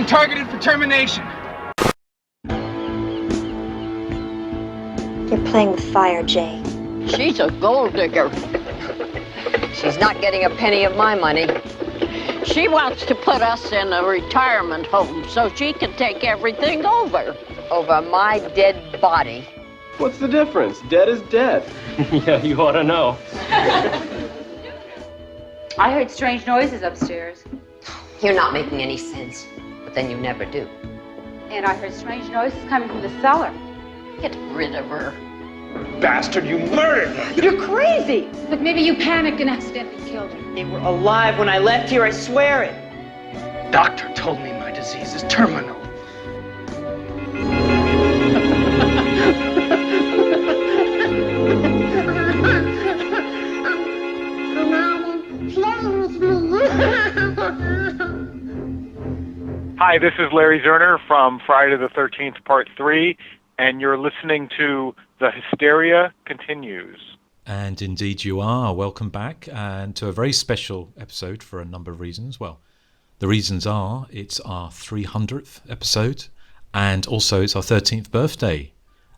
been targeted for termination. You're playing with fire, Jay. She's a gold digger. She's not getting a penny of my money. She wants to put us in a retirement home so she can take everything over my dead body. What's the difference? Dead is dead. Yeah, you ought to know. I heard strange noises upstairs. You're not making any sense, but then you never do. And I heard strange noises coming from the cellar. Get rid of her. Bastard, you murdered her! You're crazy! Look, maybe you panicked and accidentally killed her. They were alive when I left here, I swear it. Doctor told me my disease is terminal. Hi, this is Larry Zerner from Friday the 13th, Part 3, and you're listening to The Hysteria Continues. And indeed you are. Welcome back and to a very special episode for a number of reasons. Well, the reasons are it's our 300th episode and also it's our 13th birthday.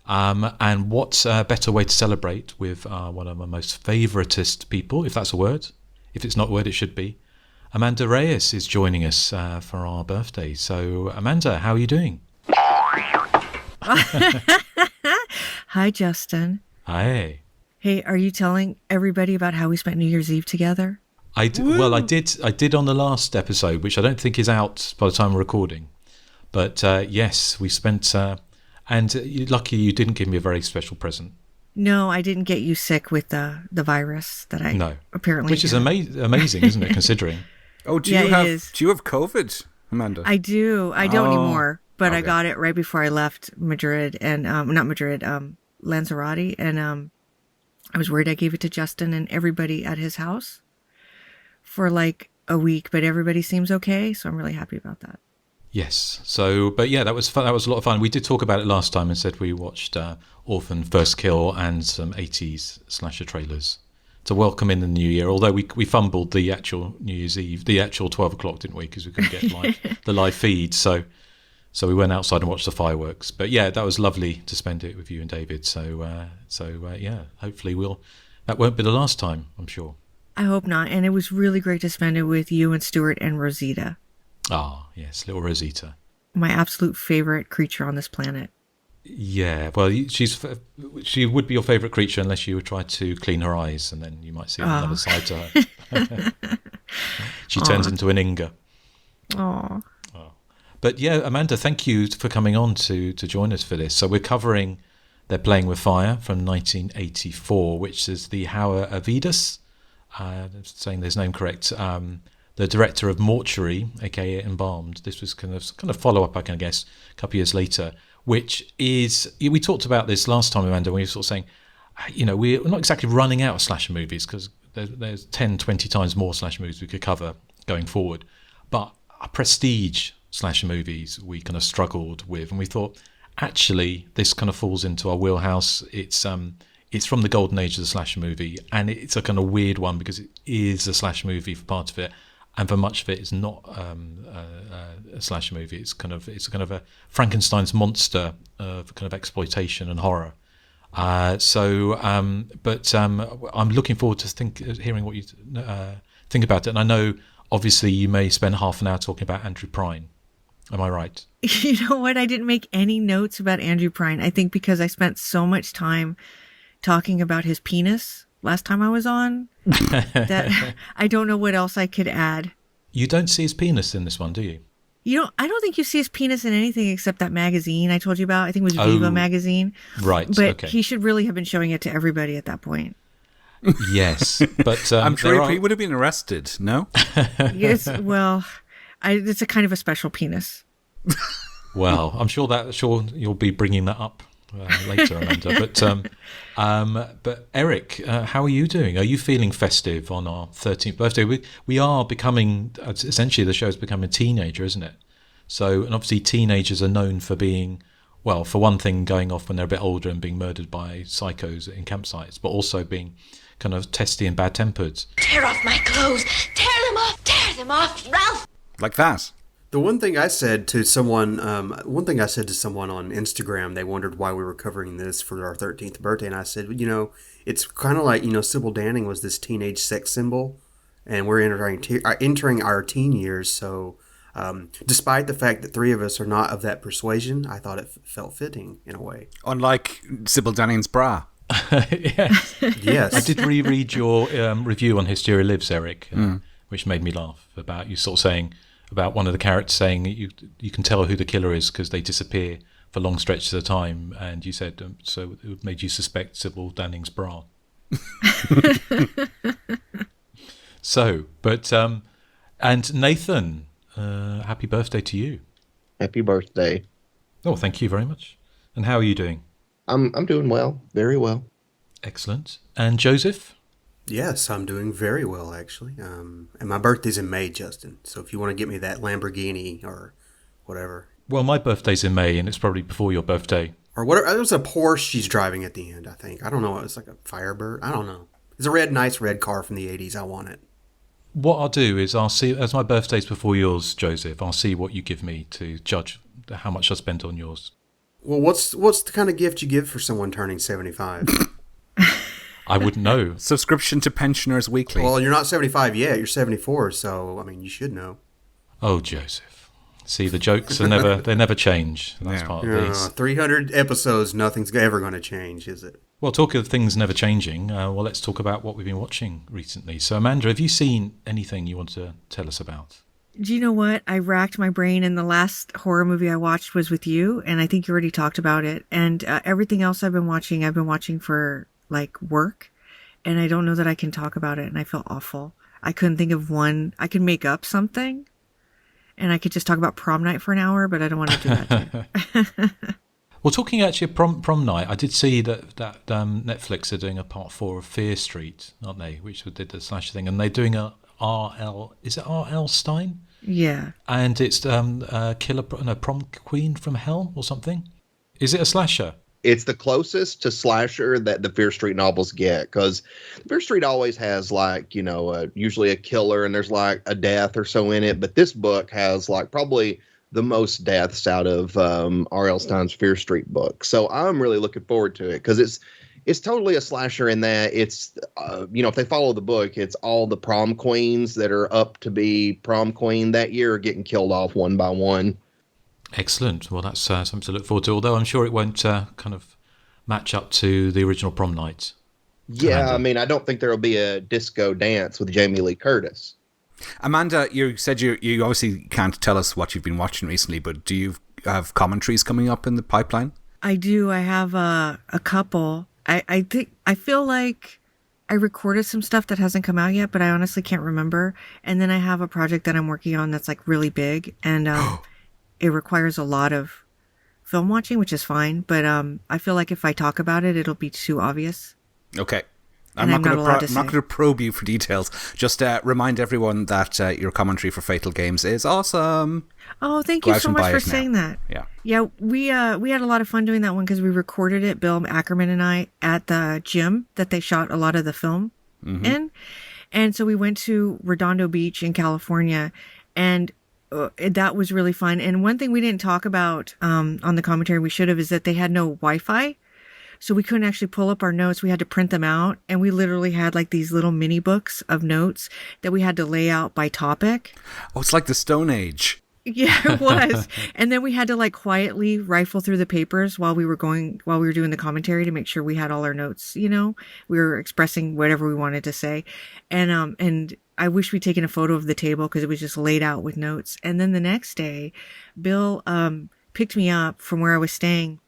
And what better way to celebrate with one of my most favoritist people, if that's a word. If it's not a word, it should be. Amanda Reyes is joining us for our birthday. So, Amanda, how are you doing? Hi, Justin. Hi. Hey, are you telling everybody about how we spent New Year's Eve together? Well, I did on the last episode, which I don't think is out by the time we're recording. But yes, we spent, and lucky you didn't give me a very special present. No, I didn't get you sick with the virus that I apparently which is amazing, isn't it? Considering. Oh, do you have COVID, Amanda? I do. I don't anymore, but okay. I got it right before I left Madrid and not Madrid, Lanzarote, and I was worried I gave it to Justin and everybody at his house for like a week, but everybody seems okay, so I'm really happy about that. Yes. So, but yeah, that was fun. That was a lot of fun. We did talk about it last time and said we watched Orphan, First Kill, and some 80s slasher trailers to welcome in the new year. Although we fumbled the actual New Year's Eve, the actual 12 o'clock, didn't we? Because we couldn't get the live feed. So we went outside and watched the fireworks. But yeah, that was lovely to spend it with you and David. So yeah, hopefully that won't be the last time, I'm sure. I hope not. And it was really great to spend it with you and Stuart and Rosita. Ah, yes, little Rosita. My absolute favorite creature on this planet. Yeah, well, she would be your favourite creature unless you would try to clean her eyes, and then you might see another side to her. She turns into an Inga. Aww. Oh. But yeah, Amanda, thank you for coming on to join us for this. So we're covering They're Playing with Fire from 1984, which is the Howard Avidas, saying his name correct, the director of Mortuary, aka Embalmed. This was kind of follow-up, I can guess, a couple of years later, which is, we talked about this last time, Amanda, when we were sort of saying, we're not exactly running out of slasher movies because there's 10, 20 times more slasher movies we could cover going forward. But our prestige slasher movies we kind of struggled with, and we thought, actually, this kind of falls into our wheelhouse. It's from the golden age of the slasher movie, and it's a kind of weird one because it is a slasher movie for part of it, and for much of it, it's not a slasher movie. It's kind of a Frankenstein's monster of kind of exploitation and horror. But I'm looking forward to hearing what you think about it. And I know, obviously, you may spend half an hour talking about Andrew Prine. Am I right? You know what? I didn't make any notes about Andrew Prine. I think because I spent so much time talking about his penis last time I was on that I don't know what else I could add. You don't see his penis in this one, do you? I don't think you see his penis in anything except that magazine I told you about. I think it was Viva magazine. Right. But okay. He should really have been showing it to everybody at that point. Yes, but I'm sure he would have been arrested. No. Yes. Well, it's a kind of a special penis. Well, I'm sure you'll be bringing that up later, Amanda. But Erik, how are you doing? Are you feeling festive on our 13th birthday? We are becoming, essentially the show's becoming a teenager, isn't it? So, and obviously teenagers are known for being, well, for one thing, going off when they're a bit older and being murdered by psychos in campsites, but also being kind of testy and bad-tempered. Tear off my clothes! Tear them off! Tear them off, Ralph! Like that? The one thing I said to someone, on Instagram, they wondered why we were covering this for our 13th birthday, and I said, it's kind of like, Sybil Danning was this teenage sex symbol, and we're entering our teen years, so despite the fact that three of us are not of that persuasion, I thought it felt fitting in a way. Unlike Sybil Danning's bra. Yes. Yes. I did reread your review on Hysteria Lives, Erik, which made me laugh about you sort of saying about one of the characters saying you can tell who the killer is because they disappear for long stretches of time, and you said so it made you suspect Sybil Danning's bra. And Nathan, happy birthday to you. Happy birthday. Oh, thank you very much. And how are you doing? I'm doing well, very well. Excellent. And Joseph? Yes, I'm doing very well, actually. And my birthday's in May, Justin. So if you want to get me that Lamborghini or whatever. Well, my birthday's in May, and it's probably before your birthday. Or whatever. It was a Porsche she's driving at the end, I think. I don't know. It was like a Firebird. I don't know. It's a nice red car from the 80s. I want it. What I'll do is I'll see, as my birthday's before yours, Joseph, I'll see what you give me to judge how much I spent on yours. Well, what's the kind of gift you give for someone turning 75? I wouldn't know. Subscription to Pensioners Weekly. Well, you're not 75 yet. You're 74, so, I mean, you should know. Oh, Joseph. See, the jokes are never change. That's part of these. 300 episodes, nothing's ever going to change, is it? Well, talking of things never changing, let's talk about what we've been watching recently. So, Amanda, have you seen anything you want to tell us about? Do you know what? I racked my brain, and the last horror movie I watched was with you, and I think you already talked about it. And everything else I've been watching for, work, and I don't know that I can talk about it, and I feel awful. I couldn't think of one. I could make up something, and I could just talk about prom night for an hour, but I don't want to do that too. Well, talking actually of prom night, I did see that Netflix are doing a part 4 of Fear Street, aren't they? Which did the slasher thing, and they're doing a is it R.L. Stein? Yeah. And it's prom queen from hell or something. Is it a slasher? It's the closest to slasher that the Fear Street novels get, because Fear Street always has usually a killer and there's a death or so in it. But this book has probably the most deaths out of R.L. Stein's Fear Street book. So I'm really looking forward to it because it's totally a slasher in that it's, if they follow the book, it's all the prom queens that are up to be prom queen that year are getting killed off one by one. Excellent. Well, that's something to look forward to, although I'm sure it won't kind of match up to the original prom night. Yeah, I mean, I don't think there will be a disco dance with Jamie Lee Curtis. Amanda, you said you obviously can't tell us what you've been watching recently, but do you have commentaries coming up in the pipeline? I do. I have a couple. I feel like I recorded some stuff that hasn't come out yet, but I honestly can't remember. And then I have a project that I'm working on that's really big, and it requires a lot of film watching, which is fine. But I feel like if I talk about it, it'll be too obvious. Okay. I'm not going to probe you for details. Just remind everyone that your commentary for Fatal Games is awesome. Oh, thank you so much for saying that. Yeah, we had a lot of fun doing that one because we recorded it, Bill Ackerman and I, at the gym that they shot a lot of the film in. And so we went to Redondo Beach in California, and that was really fun. And one thing we didn't talk about on the commentary, we should have, is that they had no Wi-Fi. So we couldn't actually pull up our notes. We had to print them out. And we literally had these little mini books of notes that we had to lay out by topic. Oh, it's like the Stone Age. Yeah, it was. And then we had to quietly rifle through the papers while we were doing the commentary to make sure we had all our notes, we were expressing whatever we wanted to say. And I wish we'd taken a photo of the table because it was just laid out with notes. And then the next day, Bill picked me up from where I was staying.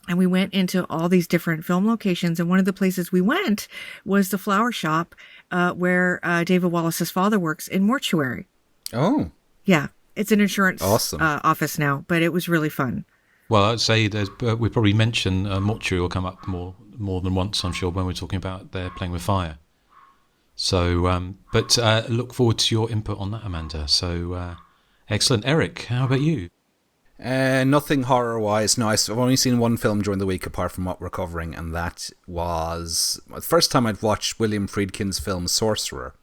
And we went into all these different film locations. And one of the places we went was the flower shop where David Wallace's father works in Mortuary. Oh. Yeah. It's an insurance office now, but it was really fun. Well, I'd say we probably mention Mortuary will come up more than once, I'm sure, when we're talking about their Playing with Fire. So, but look forward to your input on that, Amanda. So, excellent. Erik, how about you? Nothing horror-wise. No, I've only seen one film during the week apart from what we're covering, and that was the first time I'd watched William Friedkin's film Sorcerer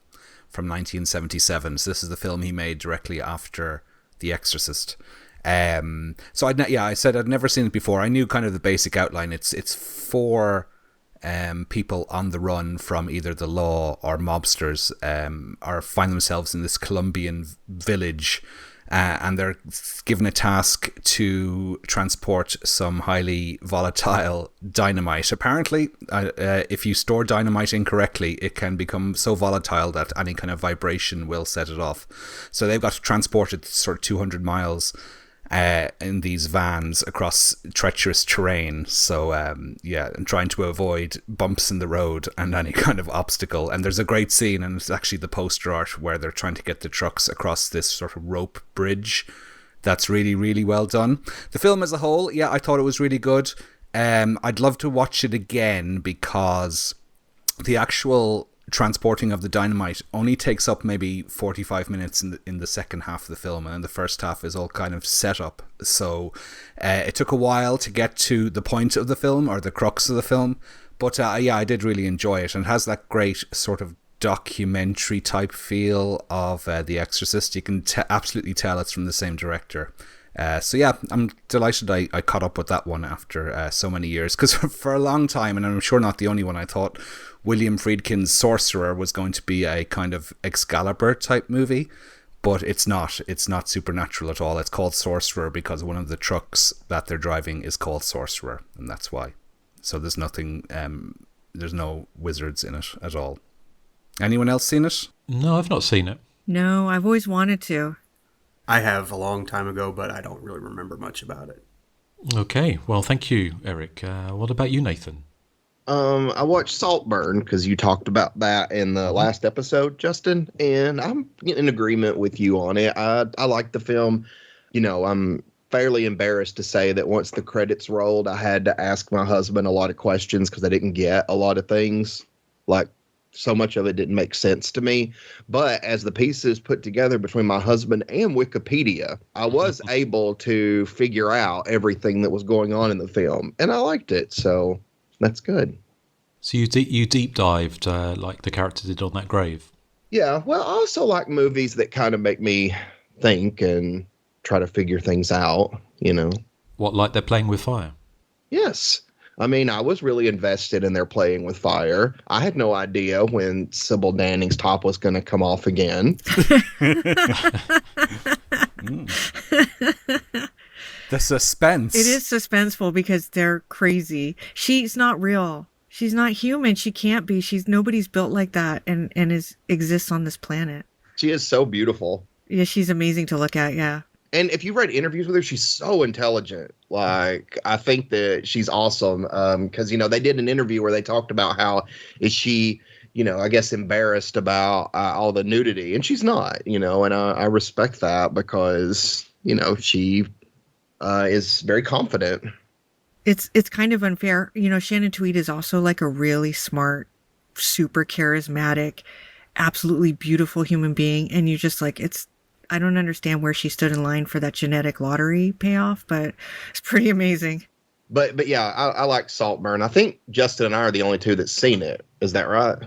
from 1977. So this is the film he made directly after The Exorcist. So I said I'd never seen it before. I knew kind of the basic outline. It's 4 people on the run from either the law or mobsters, or find themselves in this Colombian village, and they're given a task to transport some highly volatile dynamite. Apparently, if you store dynamite incorrectly, it can become so volatile that any kind of vibration will set it off. So they've got to transport it sort of 200 miles in these vans across treacherous terrain. So and trying to avoid bumps in the road and any kind of obstacle. And there's a great scene, and it's actually the poster art where they're trying to get the trucks across this sort of rope bridge. That's really, really well done. The film as a whole, I thought it was really good. I'd love to watch it again, because the actual transporting of the dynamite only takes up maybe 45 minutes in the second half of the film, and the first half is all kind of set up. So it took a while to get to the point of the film, or the crux of the film, but I did really enjoy it, and it has that great sort of documentary type feel of The Exorcist. You can absolutely tell it's from the same director. I'm delighted I caught up with that one after so many years, because for a long time, and I'm sure not the only one, I thought William Friedkin's Sorcerer was going to be a kind of Excalibur type movie, but it's not. It's not supernatural at all. It's called Sorcerer because one of the trucks that they're driving is called Sorcerer, and that's why. So there's nothing, there's no wizards in it at all. Anyone else seen it? No, I've not seen it. No, I've always wanted to. I have a long time ago, but I don't really remember much about it. Okay, well, thank you, Erik. What about you, Nathan? I watched Saltburn because you talked about that in the last episode, Justin, and I'm in agreement with you on it. I like the film. I'm fairly embarrassed to say that once the credits rolled, I had to ask my husband a lot of questions because I didn't get a lot of things. Like, so much of it didn't make sense to me. But as the pieces put together between my husband and Wikipedia, I was able to figure out everything that was going on in the film, and I liked it. So that's good. So you deep dived like the character did on that grave? Yeah, well, I also like movies that kind of make me think and try to figure things out, What, like They're Playing with Fire? Yes. I mean, I was really invested in their Playing with Fire. I had no idea when Sybil Danning's top was going to come off again. The suspense. It is suspenseful because they're crazy. She's not real. She's not human. She can't be. Nobody's built like that and exists on this planet. She is so beautiful. Yeah, she's amazing to look at, yeah. And if you read interviews with her, she's so intelligent. Like, I think that she's awesome. Because, they did an interview where they talked about how is she, I guess embarrassed about all the nudity. And she's not, and I respect that because, she is very confident. It's kind of unfair. Shannon Tweed is also like a really smart, super charismatic, absolutely beautiful human being. And you just like, I don't understand where she stood in line for that genetic lottery payoff, but it's pretty amazing. But yeah, I like Saltburn. I think Justin and I are the only two that's seen it. Is that right?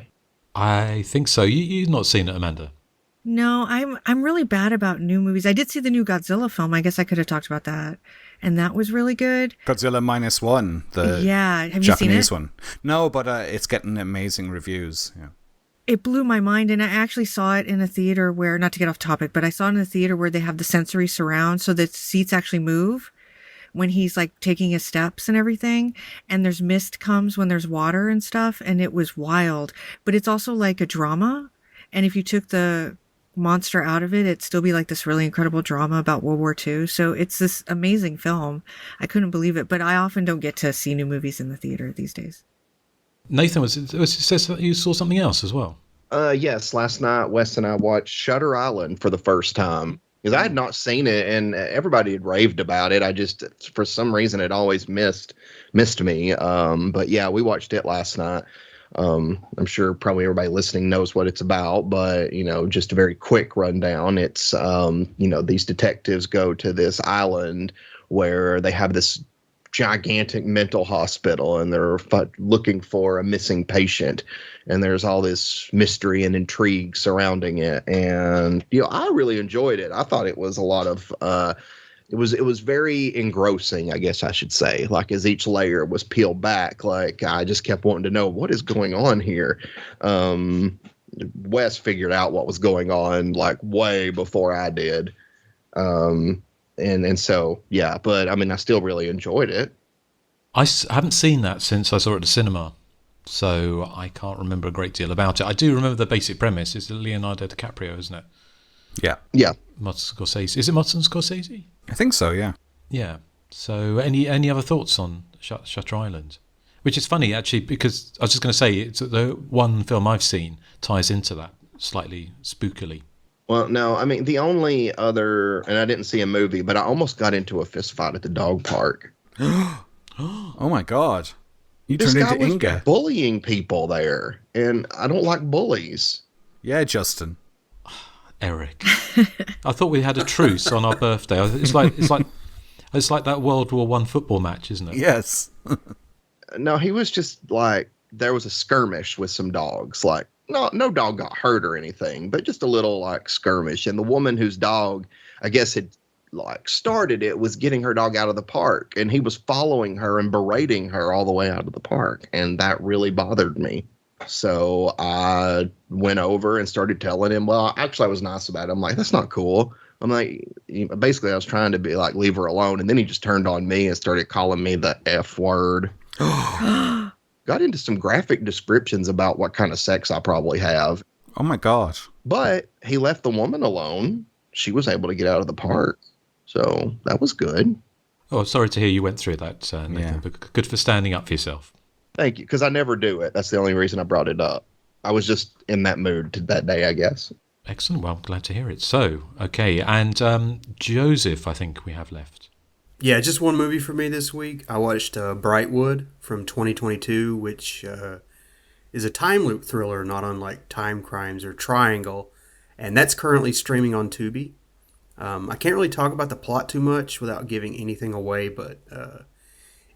I think so. You've not seen it, Amanda? No, I'm really bad about new movies. I did see the new Godzilla film. I guess I could have talked about that. And that was really good. Godzilla -1, the have Japanese you seen it? one. No, but it's getting amazing reviews. Yeah. It blew my mind, and I actually saw it in a theater where, not to get off topic, but I saw it in a theater where they have the sensory surround, so the seats actually move when he's like taking his steps and everything, and there's mist comes when there's water and stuff, and it was wild. But it's also like a drama, and if you took the monster out of it, it'd still be like this really incredible drama about World War II. So it's this amazing film. I couldn't believe it, but I often don't get to see new movies in the theater these days. Nathan, you saw something else as well? Yes, last night Wes and I watched Shutter Island for the first time because I had not seen it and everybody had raved about it. I just, for some reason, it always missed me. But yeah, we watched it last night. I'm sure probably everybody listening knows what it's about, but just a very quick rundown. It's these detectives go to this island where they have this gigantic mental hospital, and they're looking for a missing patient, and there's all this mystery and intrigue surrounding it. And I really enjoyed it. I thought it was a lot of it was very engrossing, I guess I should say. Like, as each layer was peeled back, like, I just kept wanting to know what is going on here. Wes figured out what was going on like way before I did. And so, yeah, but I mean, I still really enjoyed it. I haven't seen that since I saw it at the cinema, so I can't remember a great deal about it. I do remember the basic premise. It's Leonardo DiCaprio, isn't it? Yeah. Yeah. Martin Scorsese. Is it Martin Scorsese? I think so, yeah. Yeah. So any other thoughts on Shutter Island? Which is funny, actually, because I was just going to say, it's the one film I've seen ties into that slightly spookily. Well, no, I mean, the only other, and I didn't see a movie, but I almost got into a fist fight at the dog park. Oh my God. You This turned guy into was Inga. bullying people there, and I don't like bullies. Yeah, Justin. Erik. I thought we had a truce on our birthday. It's like that World War I football match, isn't it? Yes. No, he was just like, there was a skirmish with some dogs. Like, no dog got hurt or anything, but just a little like skirmish. And the woman whose dog, I guess, had like started it was getting her dog out of the park, and he was following her and berating her all the way out of the park. And that really bothered me. So I went over and started telling him, well, actually I was nice about it. I'm like, that's not cool. I'm like, basically I was trying to be like, leave her alone. And then he just turned on me and started calling me the F word. Got into some graphic descriptions about what kind of sex I probably have. Oh my God. But he left the woman alone. She was able to get out of the park. So that was good. Oh, sorry to hear you went through that, Nathan, but good for standing up for yourself. Thank you, because I never do it. That's the only reason I brought it up. I was just in that mood that day, I guess. Excellent. Well, I'm glad to hear it. So, okay, and Joseph, I think we have left. Yeah, just one movie for me this week. I watched Brightwood from 2022, which is a time loop thriller, not unlike Time Crimes or Triangle, and that's currently streaming on Tubi. I can't really talk about the plot too much without giving anything away, but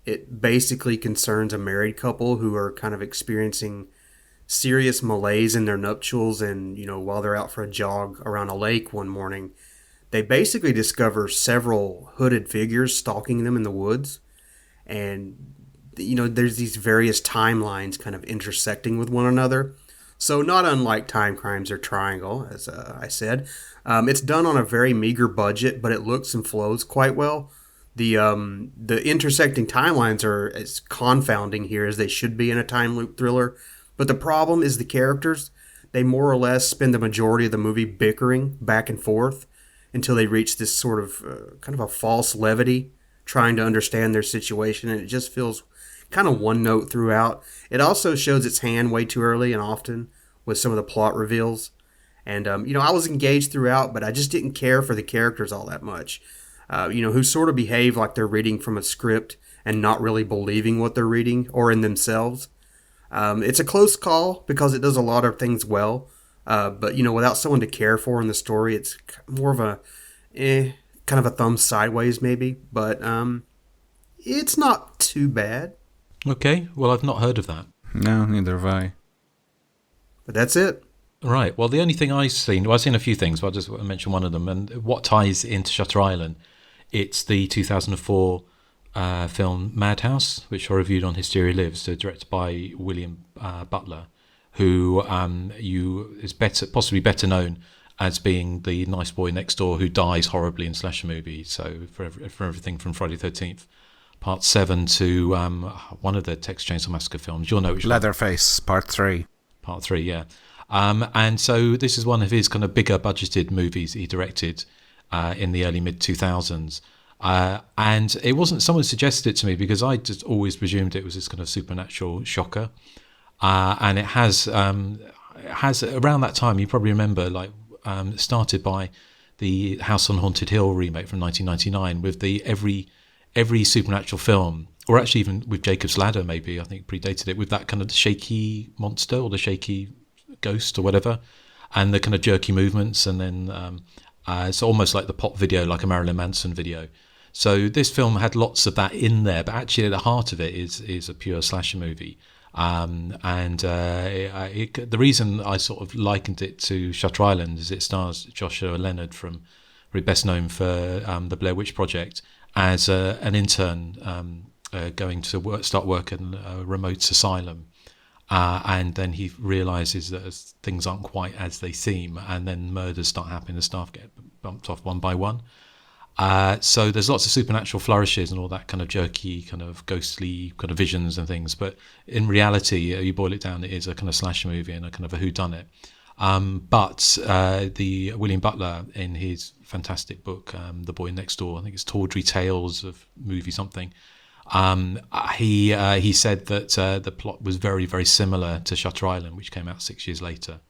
it basically concerns a married couple who are kind of experiencing serious malaise in their nuptials, and while they're out for a jog around a lake one morning, they basically discover several hooded figures stalking them in the woods. And, there's these various timelines kind of intersecting with one another. So not unlike Time Crimes or Triangle, as I said. It's done on a very meager budget, but it looks and flows quite well. The intersecting timelines are as confounding here as they should be in a time loop thriller. But the problem is the characters. They more or less spend the majority of the movie bickering back and forth until they reach this sort of kind of a false levity, trying to understand their situation, and it just feels kind of one note throughout. It also shows its hand way too early and often with some of the plot reveals. And, I was engaged throughout, but I just didn't care for the characters all that much, who sort of behave like they're reading from a script and not really believing what they're reading or in themselves. It's a close call because it does a lot of things well. But, without someone to care for in the story, it's more of a kind of a thumb sideways maybe. But it's not too bad. Okay, well, I've not heard of that. No, neither have I. But that's it. Right, well, the only thing I've seen a few things, but I'll just mention one of them. And what ties into Shutter Island, it's the 2004 film Madhouse, which I reviewed on Hysteria Lives, directed by William Butler, who is possibly better known as being the nice boy next door who dies horribly in slasher movies. So for everything from Friday the 13th, Part 7 to one of the Texas Chainsaw Massacre films. You'll know which Leatherface, Part 3. Part 3, yeah. And so this is one of his kind of bigger budgeted movies he directed in the early mid-2000s. And it wasn't, someone suggested it to me because I just always presumed it was this kind of supernatural shocker. And it has around that time, you probably remember, started by the House on Haunted Hill remake from 1999 with the every supernatural film, or actually even with Jacob's Ladder, maybe, I think predated it, with that kind of shaky monster or the shaky ghost or whatever, and the kind of jerky movements, and then it's almost like the pop video, like a Marilyn Manson video. So this film had lots of that in there, but actually at the heart of it is a pure slasher movie. The reason I sort of likened it to Shutter Island is it stars Joshua Leonard, best known for the Blair Witch Project, as an intern going to start work in a remote asylum. And then he realises that things aren't quite as they seem, and then murders start happening, the staff get bumped off one by one. So there's lots of supernatural flourishes and all that kind of jerky, kind of ghostly kind of visions and things. But in reality, you boil it down, it is a kind of slasher movie and a kind of a whodunit. But the William Butler, in his fantastic book, The Boy Next Door, I think it's Tawdry Tales of Movie something, he said that the plot was very, very similar to Shutter Island, which came out 6 years later.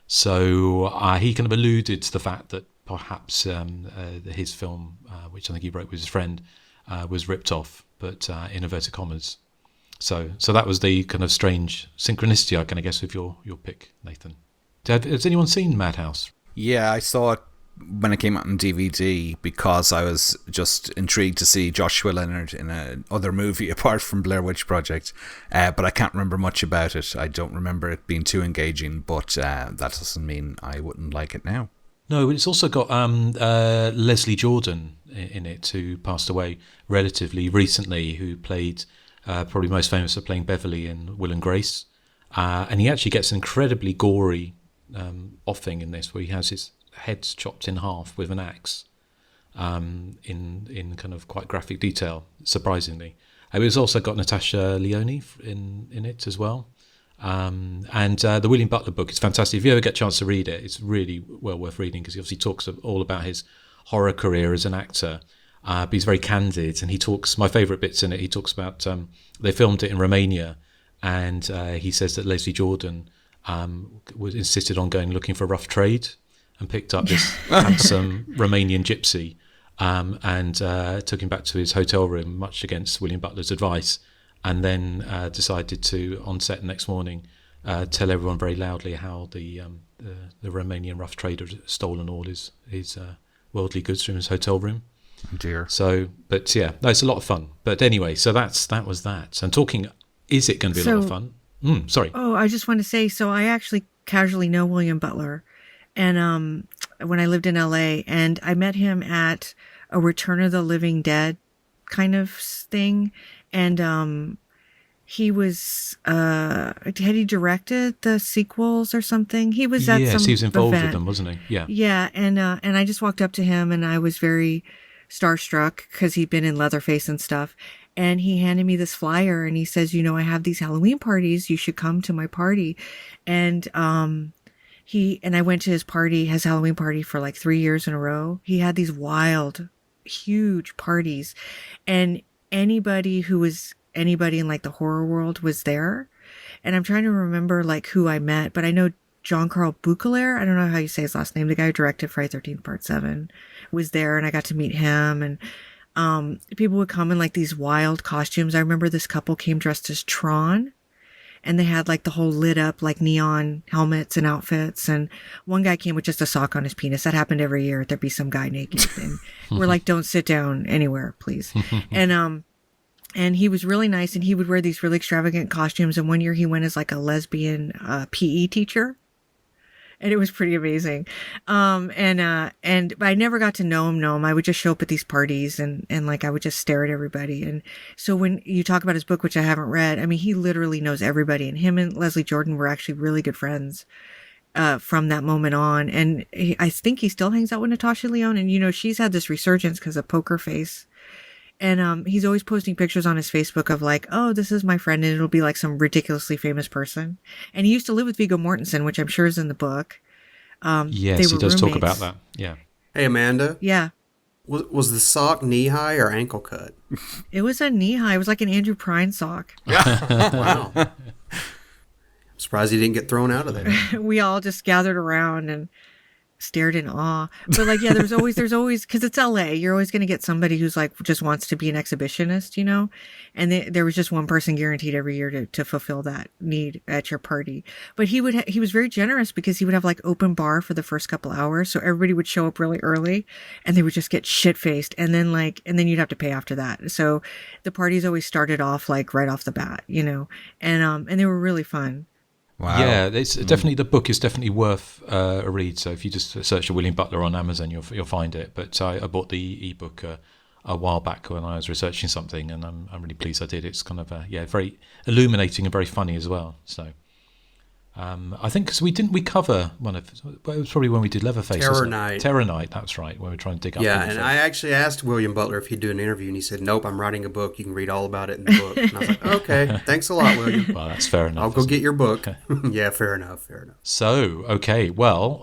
So he kind of alluded to the fact that perhaps his film, which I think he wrote with his friend, was ripped off, but in inverted commas. So that was the kind of strange synchronicity, I can guess, with your pick, Nathan. Has anyone seen Madhouse? Yeah, I saw it when it came out on DVD because I was just intrigued to see Joshua Leonard in another movie apart from Blair Witch Project, but I can't remember much about it. I don't remember it being too engaging, but that doesn't mean I wouldn't like it now. No, it's also got Leslie Jordan in it, who passed away relatively recently, who played probably most famous for playing Beverly in Will and Grace, and he actually gets an incredibly gory offing in this, where he has his heads chopped in half with an axe, in kind of quite graphic detail, surprisingly. It's also got Natasha Lyonne in it as well. And the William Butler book is fantastic. If you ever get a chance to read it, it's really well worth reading, because he obviously talks all about his horror career as an actor, but he's very candid, and he talks, my favourite bits in it, he talks about they filmed it in Romania, and he says that Leslie Jordan was insisted on going looking for rough trade and picked up this handsome Romanian gypsy, and took him back to his hotel room, much against William Butler's advice, and then decided to, on set the next morning, tell everyone very loudly how the Romanian rough trader had stolen all his worldly goods from his hotel room. Oh dear. So, but yeah, no, it's a lot of fun. But anyway, so that was that. And talking, is it going to be a lot of fun? Sorry. Oh, I just want to say, so I actually casually know William Butler, and when I lived in LA, and I met him at a Return of the Living Dead kind of thing. And he was had he directed the sequels or something? He was at some he was involved event. with them, wasn't he? Yeah. Yeah, and I just walked up to him, and I was very starstruck because he'd been in Leatherface and stuff. And he handed me this flyer, and he says, I have these Halloween parties. You should come to my party. And I went to his Halloween party for like 3 years in a row. He had these wild, huge parties, and anybody in like the horror world was there. And I'm trying to remember like who I met, but I know John Carl Buchelaar, I don't know how you say his last name, the guy who directed Friday the 13th Part 7, was there, and I got to meet him. And people would come in like these wild costumes. I remember this couple came dressed as Tron, and they had like the whole lit up like neon helmets and outfits. And one guy came with just a sock on his penis. That happened every year. There'd be some guy naked, and we're like, don't sit down anywhere, please. And he was really nice, and he would wear these really extravagant costumes. And one year he went as like a lesbian PE teacher, and it was pretty amazing. And I never got to know him. I would just show up at these parties, and like I would just stare at everybody. And so when you talk about his book, which I haven't read, I mean, he literally knows everybody, and him and Leslie Jordan were actually really good friends from that moment on. And I think he still hangs out with Natasha Lyonne, and she's had this resurgence because of Poker Face. And he's always posting pictures on his Facebook of like, oh, this is my friend, and it'll be like some ridiculously famous person. And he used to live with Viggo Mortensen, which I'm sure is in the book. Yes, he does talk about that. Yeah. Hey, Amanda. Yeah. Was the sock knee high or ankle cut? It was a knee high. It was like an Andrew Prine sock. Wow. I'm surprised he didn't get thrown out of there. We all just gathered around, and stared in awe. But like, yeah, there's always, because it's LA, you're always going to get somebody who's like, just wants to be an exhibitionist, and there was just one person guaranteed every year to fulfill that need at your party. But he was very generous because he would have like open bar for the first couple hours. So everybody would show up really early and they would just get shit faced. And then you'd have to pay after that. So the parties always started off like right off the bat, and they were really fun. Wow. Yeah, it's definitely, the book is definitely worth a read. So if you just search for William Butler on Amazon, you'll find it. But I bought the ebook a while back when I was researching something, and I'm really pleased I did. It's kind of very illuminating and very funny as well. So I think because we cover one of, well, it was probably when we did Leatherface. Terror Night. Terror Night, that's right. When we were trying to dig up. Yeah, and I actually asked William Butler if he'd do an interview, and he said, "Nope, I'm writing a book. You can read all about it in the book." And I was like, "Okay, thanks a lot, William." Well, that's fair enough. I'll go get your book. Yeah, fair enough. So, okay, well,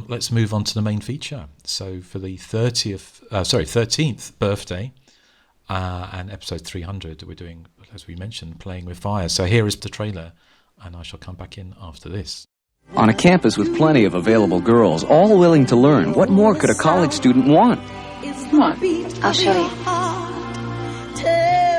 let's move on to the main feature. So for the 13th birthday and episode 300, we're doing, as we mentioned, Playing with Fire. So here is the trailer, and I shall come back in after this. On a campus with plenty of available girls, all willing to learn, what more could a college student want? Come on, I'll show you.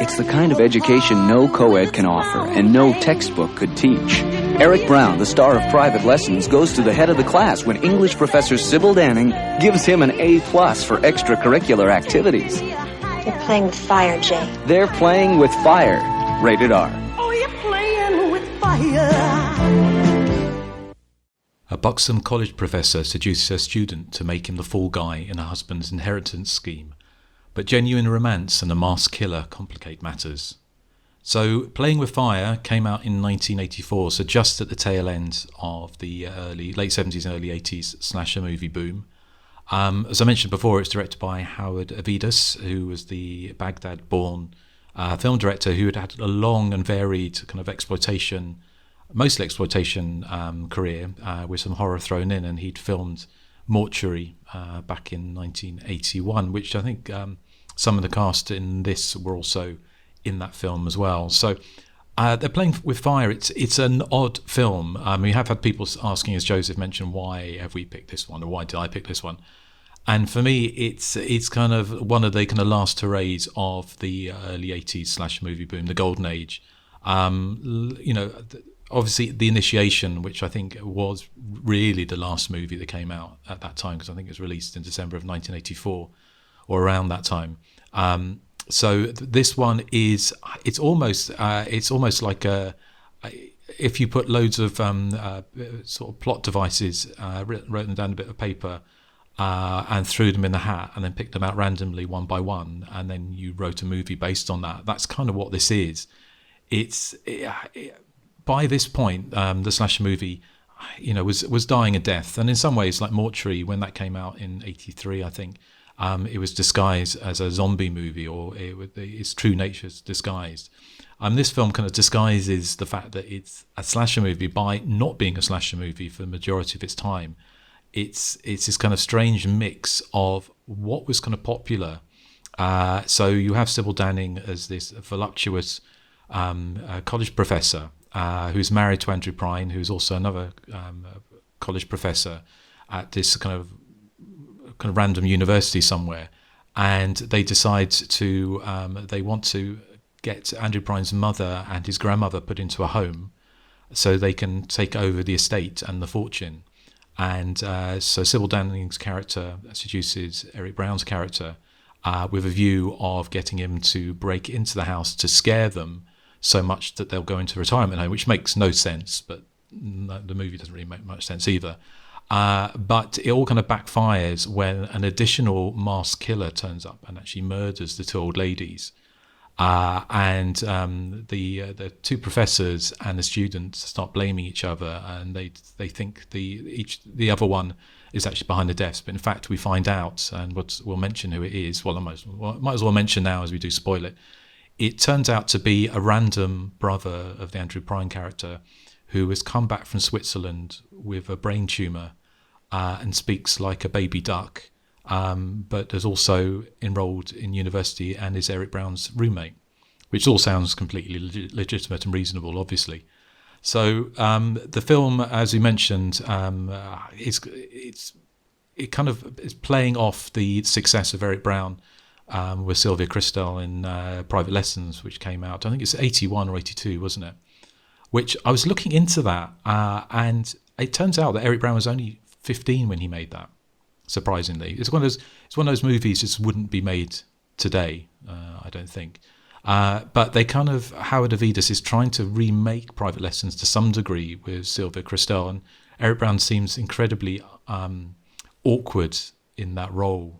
It's the kind of education no co-ed can offer and no textbook could teach. Erik Brown, the star of Private Lessons, goes to the head of the class when English professor Sybil Danning gives him an A+ for extracurricular activities. You're playing with fire, Jay. They're playing with fire. Rated R. Oh, you're playing with fire. A buxom college professor seduces her student to make him the fall guy in her husband's inheritance scheme, but genuine romance and a masked killer complicate matters. So, Playing with Fire came out in 1984, so just at the tail end of the late 70s and early 80s slasher movie boom. As I mentioned before, it's directed by Howard Avidas, who was the Baghdad-born film director who had had a long and varied kind of mostly exploitation career with some horror thrown in, and he'd filmed Mortuary back in 1981, which I think some of the cast in this were also in that film as well. So they're Playing with Fire. It's an odd film. We have had people asking, as Joseph mentioned, why have we picked this one, or why did I pick this one? And for me, it's kind of one of the kind of last hurrahs of the early 80s slasher movie boom, the golden age. Obviously, The Initiation, which I think was really the last movie that came out at that time, because I think it was released in December of 1984 or around that time. So this one it's almost like if you put loads of sort of plot devices, wrote them down on a bit of paper, and threw them in the hat, and then picked them out randomly one by one, and then you wrote a movie based on that. That's kind of what this is. By this point, the slasher movie, was dying a death, and in some ways, like Mortuary, when that came out in '83, I think it was disguised as a zombie movie, or its true nature's disguised. This film kind of disguises the fact that it's a slasher movie by not being a slasher movie for the majority of its time. It's this kind of strange mix of what was kind of popular. So you have Sybil Danning as this voluptuous college professor who's married to Andrew Prine, who's also another college professor at this kind of random university somewhere, and they decide to they want to get Andrew Prine's mother and his grandmother put into a home so they can take over the estate and the fortune. And so Sybil Danning's character seduces Erik Brown's character with a view of getting him to break into the house to scare them so much that they'll go into a retirement home, which makes no sense, but the movie doesn't really make much sense either. But it all kind of backfires when an additional masked killer turns up and actually murders the two old ladies. And the two professors and the students start blaming each other, and they think the other one is actually behind the deaths. But in fact, we find out, and we'll mention who it is. Well, might as well mention now as we do spoil it. It turns out to be a random brother of the Andrew Prine character who has come back from Switzerland with a brain tumour and speaks like a baby duck. But is also enrolled in university and is Erik Brown's roommate, which all sounds completely legitimate and reasonable, obviously. So the film, as we mentioned, it's it kind of is playing off the success of Erik Brown with Sylvia Christel in Private Lessons, which came out, I think it's 81 or 82, wasn't it? Which I was looking into that, and it turns out that Erik Brown was only 15 when he made that. Surprisingly, it's one of those movies that just wouldn't be made today, I don't think. But they kind of, Howard Avidas is trying to remake Private Lessons to some degree with Sylvia Christel, and Erik Brown seems incredibly awkward in that role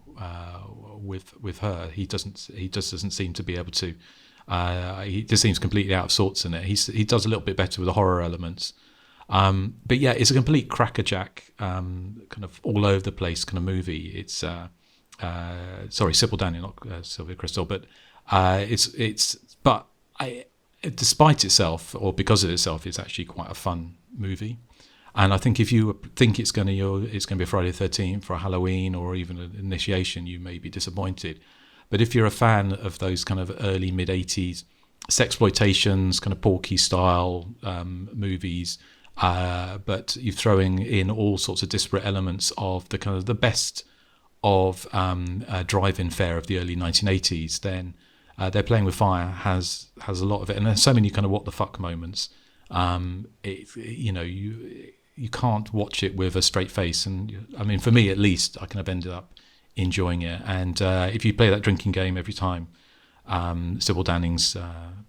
with her. He just doesn't seem to be able to. He just seems completely out of sorts in it. He does a little bit better with the horror elements. But yeah, it's a complete crackerjack, kind of all over the place kind of movie. It's Sybil Danning, not Sylvia Christel, but despite itself, or because of itself, it's actually quite a fun movie. And I think if you think it's going to be a Friday the 13th or a Halloween or even an Initiation, you may be disappointed. But if you're a fan of those kind of early mid 80s sexploitations, kind of Porky style movies, but you're throwing in all sorts of disparate elements of the kind of the best of drive-in fare of the early 1980s, then They're Playing with Fire has a lot of it, and there's so many kind of what the fuck moments. You can't watch it with a straight face, and I mean, for me at least, I kind of ended up enjoying it. And if you play that drinking game every time Sybil Danning's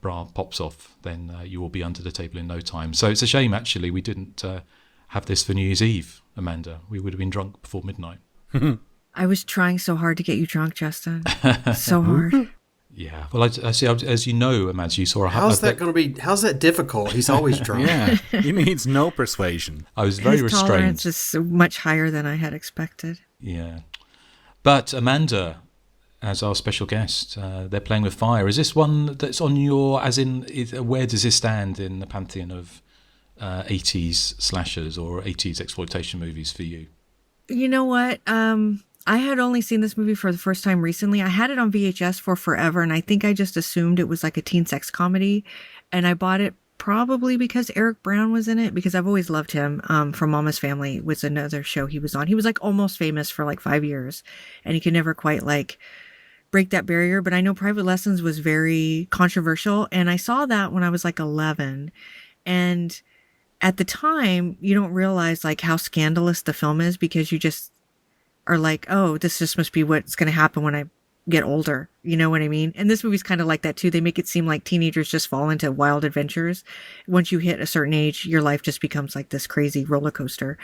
bra pops off, then you will be under the table in no time. So it's a shame, actually, we didn't have this for New Year's Eve, Amanda. We would have been drunk before midnight. I was trying so hard to get you drunk, Justin. So hard. Yeah. Well, I see. As you know, Amanda, you saw a. How's that difficult? He's always drunk. Yeah. He needs no persuasion. I was very His restrained. tolerance is so much higher than I had expected. Yeah. But Amanda, as our special guest, They're Playing with Fire. Is this one that's on your, where does this stand in the pantheon of 80s slashers or 80s exploitation movies for you? You know what? I had only seen this movie for the first time recently. I had it on VHS for forever, and I think I just assumed it was like a teen sex comedy. And I bought it probably because Erik Brown was in it, because I've always loved him. From Mama's Family was another show he was on. He was like almost famous for like 5 years, and he could never quite like break that barrier. But I know Private Lessons was very controversial, and I saw that when I was like 11. And at the time, you don't realize like how scandalous the film is, because you just are like, oh, this just must be what's going to happen when I get older. You know what I mean? And this movie's kind of like that too. They make it seem like teenagers just fall into wild adventures. Once you hit a certain age, your life just becomes like this crazy roller coaster.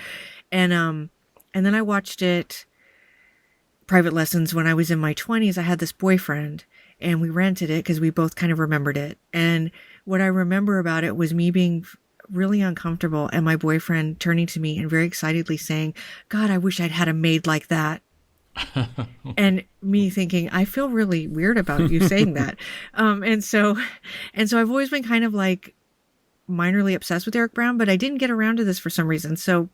And then I watched it, Private Lessons, when I was in my 20s. I had this boyfriend, and we rented it because we both kind of remembered it. And what I remember about it was me being really uncomfortable, and my boyfriend turning to me and very excitedly saying, God, I wish I'd had a maid like that. And me thinking, I feel really weird about you saying that. And so I've always been kind of like minorly obsessed with Erik Brown, but I didn't get around to this for some reason. So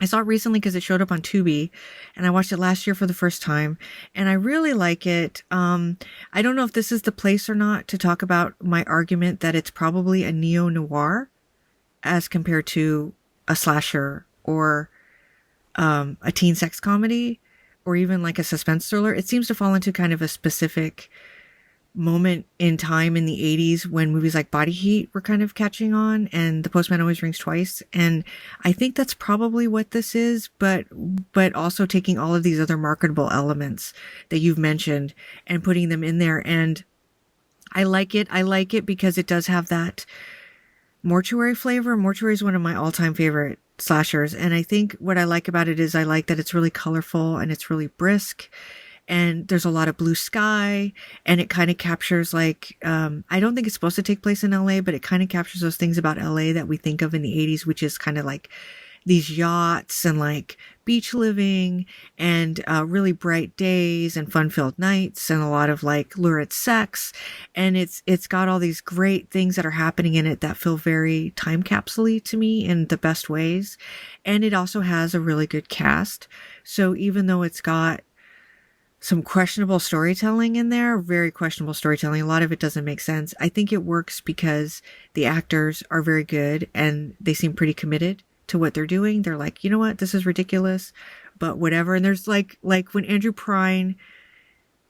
I saw it recently because it showed up on Tubi, and I watched it last year for the first time, and I really like it. I don't know if this is the place or not to talk about my argument that it's probably a neo-noir as compared to a slasher or a teen sex comedy or even like a suspense thriller. It seems to fall into kind of a specific moment in time in the 80s when movies like Body Heat were kind of catching on, and The Postman Always Rings Twice. And I think that's probably what this is, but also taking all of these other marketable elements that you've mentioned and putting them in there. And I like it. I like it because it does have that mortuary flavor. Mortuary is one of my all-time favorite slashers, and I think what I like about it is I like that it's really colorful and it's really brisk, and there's a lot of blue sky, and it kind of captures like I don't think it's supposed to take place in LA, but it kind of captures those things about LA that we think of in the 80s, which is kind of like these yachts and like beach living and really bright days and fun-filled nights and a lot of like lurid sex. And it's got all these great things that are happening in it that feel very time capsule-y to me in the best ways. And it also has a really good cast. So even though it's got some questionable storytelling in there, very questionable storytelling, a lot of it doesn't make sense, I think it works because the actors are very good and they seem pretty committed to what they're doing. They're like, you know what, this is ridiculous, but whatever. And there's like when Andrew Prine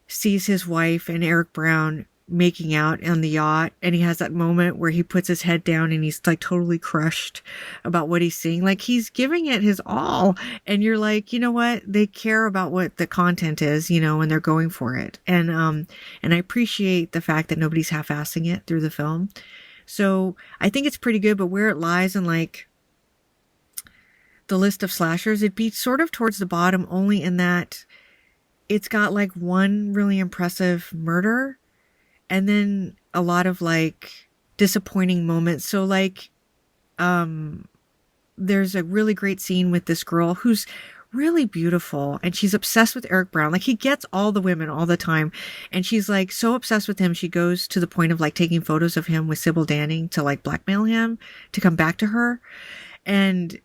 sees his wife and Erik Brown making out on the yacht, and he has that moment where he puts his head down and he's like totally crushed about what he's seeing. Like he's giving it his all, and you're like, you know what? They care about what the content is, you know, and they're going for it. And I appreciate the fact that nobody's half-assing it through the film. So I think it's pretty good, but where it lies in like the list of slashers, it'd be sort of towards the bottom, only in that it's got like one really impressive murder and then a lot of like disappointing moments. So like, there's a really great scene with this girl who's really beautiful and she's obsessed with Erik Brown. Like he gets all the women all the time, and she's like so obsessed with him. She goes to the point of like taking photos of him with Sybil Danning to like blackmail him to come back to her. And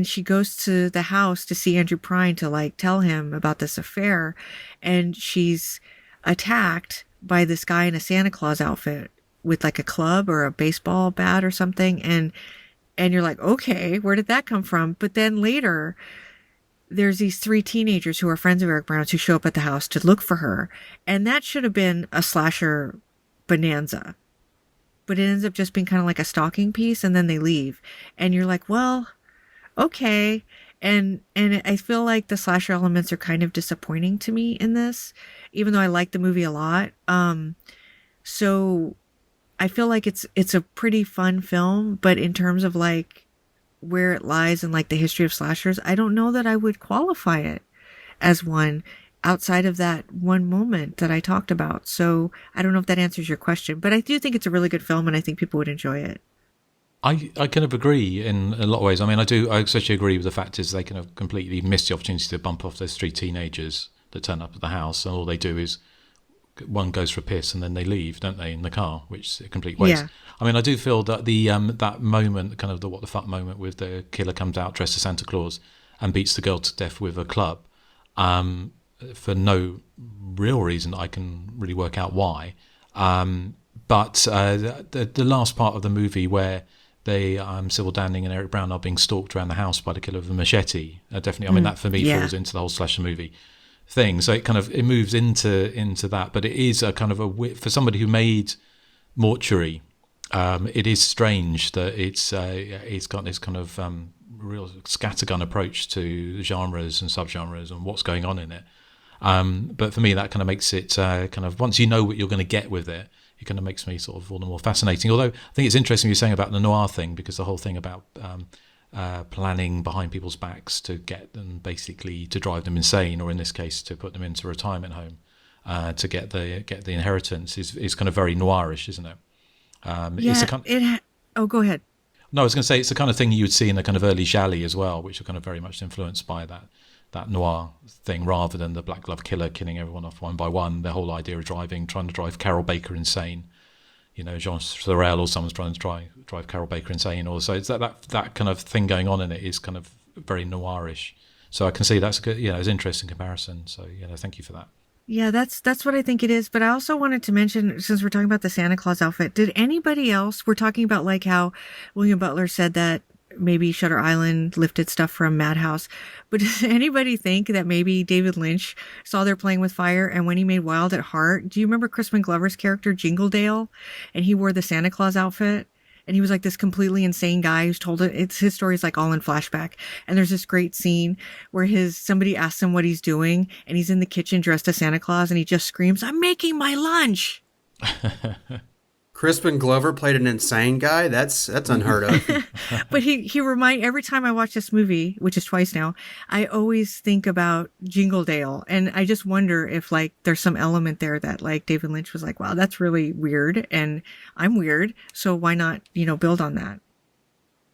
she goes to the house to see Andrew Prine to like tell him about this affair, and she's attacked by this guy in a Santa Claus outfit with like a club or a baseball bat or something. And you're like, okay, where did that come from? But then later there's these 3 teenagers who are friends of Erik Brown's who show up at the house to look for her. And that should have been a slasher bonanza, but it ends up just being kind of like a stalking piece, and then they leave. And you're like, well, okay. And I feel like the slasher elements are kind of disappointing to me in this, even though I like the movie a lot. So I feel like it's a pretty fun film, but in terms of like where it lies in like the history of slashers, I don't know that I would qualify it as one outside of that one moment that I talked about. So I don't know if that answers your question, but I do think it's a really good film, and I think people would enjoy it. I kind of agree in a lot of ways. I mean, I especially agree with the fact is they kind of completely missed the opportunity to bump off those 3 teenagers that turn up at the house, and all they do is one goes for a piss and then they leave, don't they, in the car, which is a complete waste. Yeah. I mean, I do feel that the that moment, kind of the what the fuck moment with the killer comes out dressed as Santa Claus and beats the girl to death with a club, for no real reason I can really work out why. But the last part of the movie where they Sybil Danning and Erik Brown are being stalked around the house by the killer with a machete, definitely. I mean, that for me falls into the whole slasher movie thing. So it moves into that, but it is a kind of for somebody who made Mortuary. It is strange that it's got this kind of real scattergun approach to genres and subgenres and what's going on in it. But for me, that kind of makes it kind of, once you know what you're going to get with it, it kind of makes me sort of all the more fascinating. Although I think it's interesting you're saying about the noir thing, because the whole thing about planning behind people's backs to get them, basically to drive them insane, or in this case to put them into a retirement home to get the inheritance is kind of very noirish, isn't it? Go ahead. No, I was going to say it's the kind of thing you would see in the kind of early gialli as well, which are kind of very much influenced by that noir thing, rather than the black glove killer killing everyone off one by one. The whole idea of trying to drive Carol Baker insane, you know, Jean Sorel or someone's trying to drive Carol Baker insane. Also, it's that kind of thing going on in it is kind of very noirish. So I can see that's good. It's an interesting comparison. So thank you for that. Yeah, that's what I think it is. But I also wanted to mention, since we're talking about the Santa Claus outfit, did anybody else, we're talking about like how William Butler said that maybe Shutter Island lifted stuff from Madhouse, but does anybody think that maybe David Lynch saw They're Playing with Fire, and when he made Wild at Heart, do you remember Crispin Glover's character Jingledale, and he wore the Santa Claus outfit? And he was like this completely insane guy who's told his story is like all in flashback. And there's this great scene where somebody asks him what he's doing, and he's in the kitchen dressed as Santa Claus, and he just screams, "I'm making my lunch." Crispin Glover played an insane guy. That's unheard of. But he every time I watch this movie, which is twice now, I always think about Jingledale, and I just wonder if like there's some element there that like David Lynch was like, wow, that's really weird, and I'm weird, so why not build on that?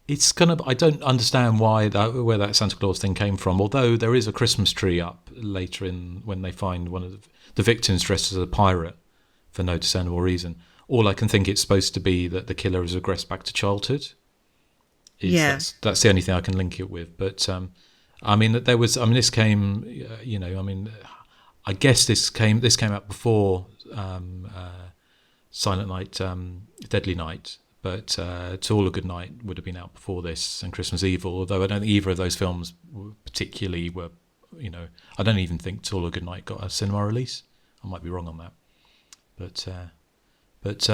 It's kind of, I don't understand where that Santa Claus thing came from. Although there is a Christmas tree up later when they find one of the victims dressed as a pirate for no discernible reason. All I can think it's supposed to be that the killer has regressed back to childhood. That's the only thing I can link it with. But this came, I guess this came out before Silent Night, Deadly Night. But To All a Good Night would have been out before this, and Christmas Evil, although I don't think either of those films particularly were, I don't even think To All a Good Night got a cinema release. I might be wrong on that. But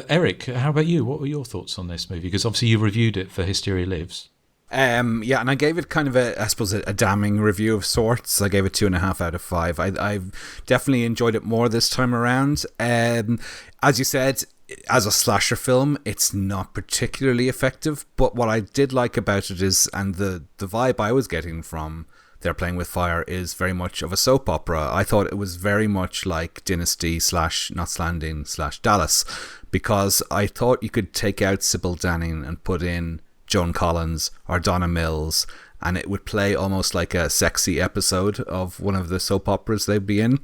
Eric, how about you? What were your thoughts on this movie? Because obviously you reviewed it for Hysteria Lives. Yeah, and I gave it kind of a damning review of sorts. I gave it 2.5 out of 5. I've definitely enjoyed it more this time around. As you said, as a slasher film, it's not particularly effective. But what I did like about it is, and the vibe I was getting from They're Playing with Fire is very much of a soap opera. I thought it was very much like Dynasty / Knots Landing / Dallas, because I thought you could take out Sybil Danning and put in Joan Collins or Donna Mills, and it would play almost like a sexy episode of one of the soap operas they'd be in.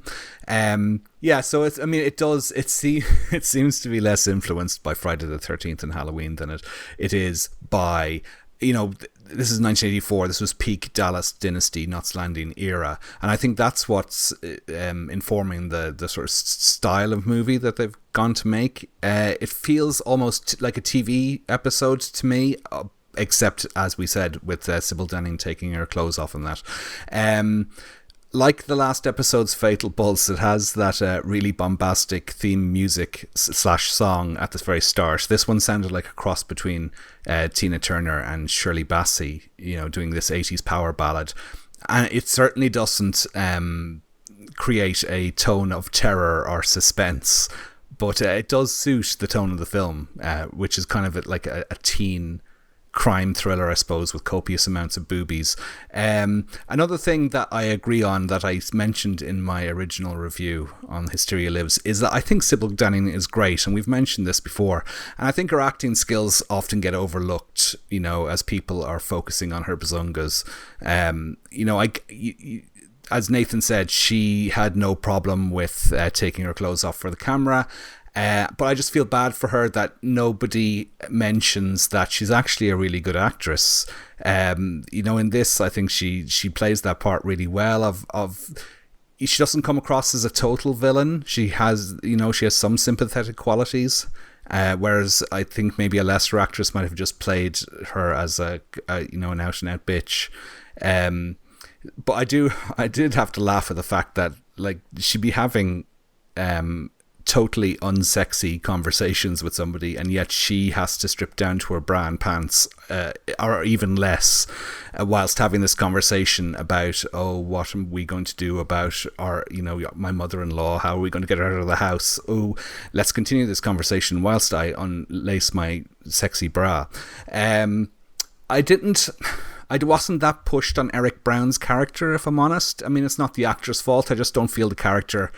So it seems to be less influenced by Friday the 13th and Halloween than it is by, this is 1984. This was peak Dallas Dynasty, Knots Landing era, and I think that's what's informing the sort of style of movie that they've gone to make. It feels almost like a TV episode to me, except, as we said, with Sybil Danning taking her clothes off and that. Like the last episode's Fatal Pulse, it has that really bombastic theme music / song at the very start. This one sounded like a cross between Tina Turner and Shirley Bassey, doing this 80s power ballad. And it certainly doesn't create a tone of terror or suspense, but it does suit the tone of the film, which is kind of like a teen crime thriller, I suppose, with copious amounts of boobies. Another thing that I agree on, that I mentioned in my original review on Hysteria Lives, is that I think Sybil Danning is great, and we've mentioned this before, and I think her acting skills often get overlooked, as people are focusing on her bazungas. As Nathan said, she had no problem with taking her clothes off for the camera. But I just feel bad for her that nobody mentions that she's actually a really good actress. In this, I think she plays that part really well. She doesn't come across as a total villain. She has some sympathetic qualities. Whereas I think maybe a lesser actress might have just played her as an out and out bitch. But I did have to laugh at the fact that she'd be having totally unsexy conversations with somebody, and yet she has to strip down to her bra and pants, or even less, whilst having this conversation about, what are we going to do about my mother-in-law? How are we going to get her out of the house? Let's continue this conversation whilst I unlace my sexy bra. I wasn't that pushed on Erik Brown's character, if I'm honest. I mean, it's not the actor's fault. I just don't feel the character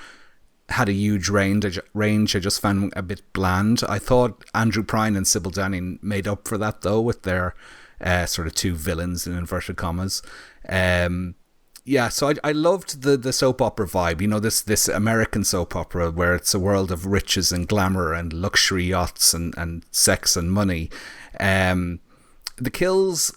had a huge range. I just found a bit bland. I thought Andrew Prine and Sybil Danning made up for that, though, with their sort of two villains in inverted commas. So I loved the soap opera vibe. This American soap opera where it's a world of riches and glamour and luxury yachts and sex and money. The kills,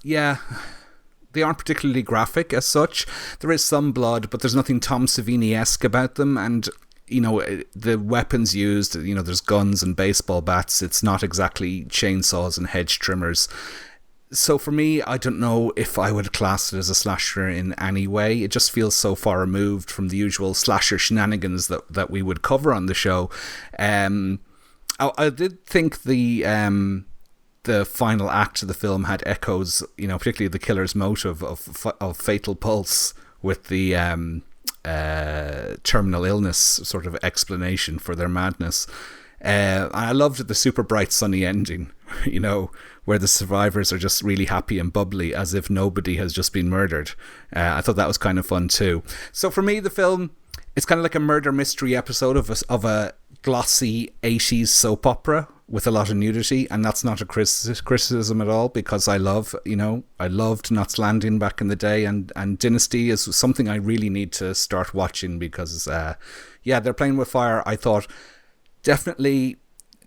they aren't particularly graphic as such. There is some blood, but there's nothing Tom Savini-esque about them. And, the weapons used, there's guns and baseball bats. It's not exactly chainsaws and hedge trimmers. So for me, I don't know if I would class it as a slasher in any way. It just feels so far removed from the usual slasher shenanigans that we would cover on the show. I did think the final act of the film had echoes, particularly the killer's motive of Fatal Pulse, with the terminal illness sort of explanation for their madness. And I loved the super bright sunny ending, where the survivors are just really happy and bubbly as if nobody has just been murdered. I thought that was kind of fun too. So for me, the film, it's kind of like a murder mystery episode of a glossy 80s soap opera with a lot of nudity, and that's not a criticism at all, because I loved Knots Landing back in the day, and Dynasty is something I really need to start watching, because They're Playing with Fire, I thought, definitely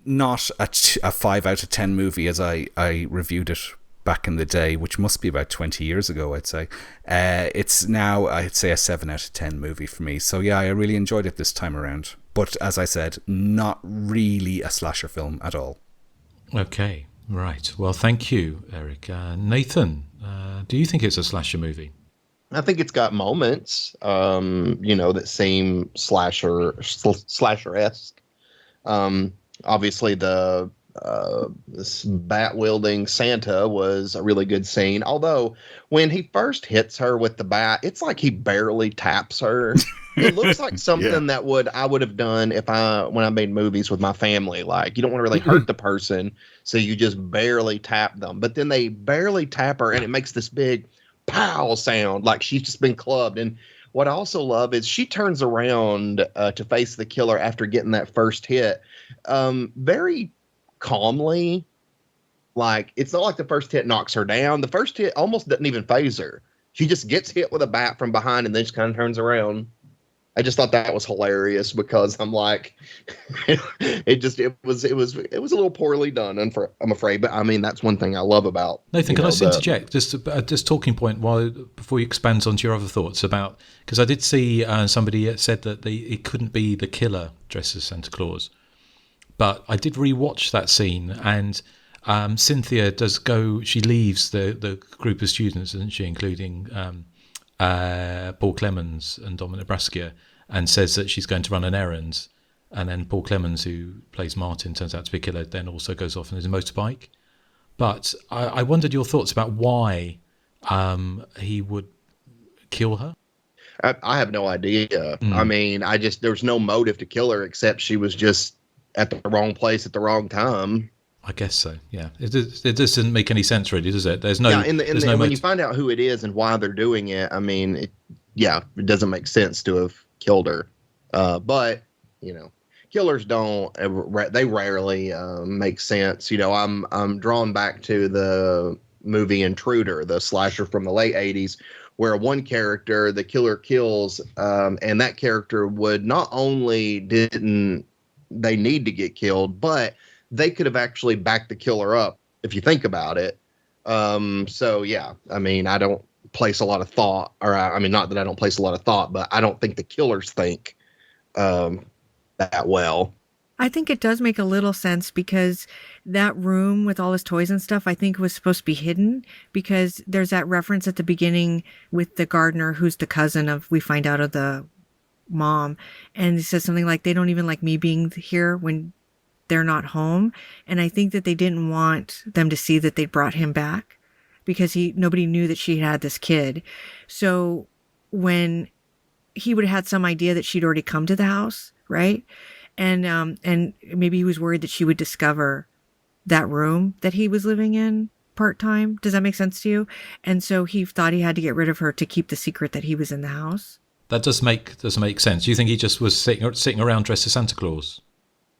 not a 5 out of 10 movie as I reviewed it back in the day, which must be about 20 years ago, I'd say. It's now, I'd say, a 7 out of 10 movie for me. So I really enjoyed it this time around. But as I said, not really a slasher film at all. Okay, right. Well, thank you, Eric. Nathan, do you think it's a slasher movie? I think it's got moments, that seem slasher-esque. Obviously, this bat-wielding Santa was a really good scene. Although, when he first hits her with the bat, it's like he barely taps her. It looks like something that I would have done when I made movies with my family. Like, you don't want to really hurt the person, so you just barely tap them. But then they barely tap her, and it makes this big pow sound, like she's just been clubbed. And what I also love is she turns around to face the killer after getting that first hit, very calmly. Like, it's not like the first hit knocks her down. The first hit almost doesn't even phase her. She just gets hit with a bat from behind and then just kind of turns around. I just thought that was hilarious because I'm like, it was a little poorly done, I'm afraid. But I mean, that's one thing I love about Nathan. Can I just interject just talking point before you expand onto your other thoughts about, because I did see somebody said that it couldn't be the killer dressed as Santa Claus, but I did rewatch that scene and Cynthia does go. She leaves the group of students, isn't she, including Paul Clemens and Dominic Braskia, and says that she's going to run an errand, and then Paul Clemens, who plays Martin, turns out to be a killer, then also goes off on his motorbike. But I wondered your thoughts about why he would kill her. I have no idea. I mean, there's no motive to kill her except she was just at the wrong place at the wrong time. I guess so. Yeah, it doesn't make any sense, really, does it? There's no. Yeah, when you find out who it is and why they're doing it, I mean, it doesn't make sense to have killed her. But killers don't. They rarely make sense. I'm drawn back to the movie Intruder, the slasher from the late '80s, where one character the killer kills, and that character would not only didn't they need to get killed, but they could have actually backed the killer up if you think about it. So yeah, I mean, I don't place a lot of thought, or I mean, not that I don't place a lot of thought, but I don't think the killers think that well. I think it does make a little sense because that room with all his toys and stuff, I think was supposed to be hidden, because there's that reference at the beginning with the gardener who's the cousin of, we find out, of the mom. And he says something like, they don't even like me being here when they're not home. And I think that they didn't want them to see that they brought him back, because nobody knew that she had this kid. So when he would have had some idea that she'd already come to the house, right? And maybe he was worried that she would discover that room that he was living in part-time. Does that make sense to you? And so he thought he had to get rid of her to keep the secret that he was in the house. That does make sense. Do you think he just was sitting around dressed as Santa Claus?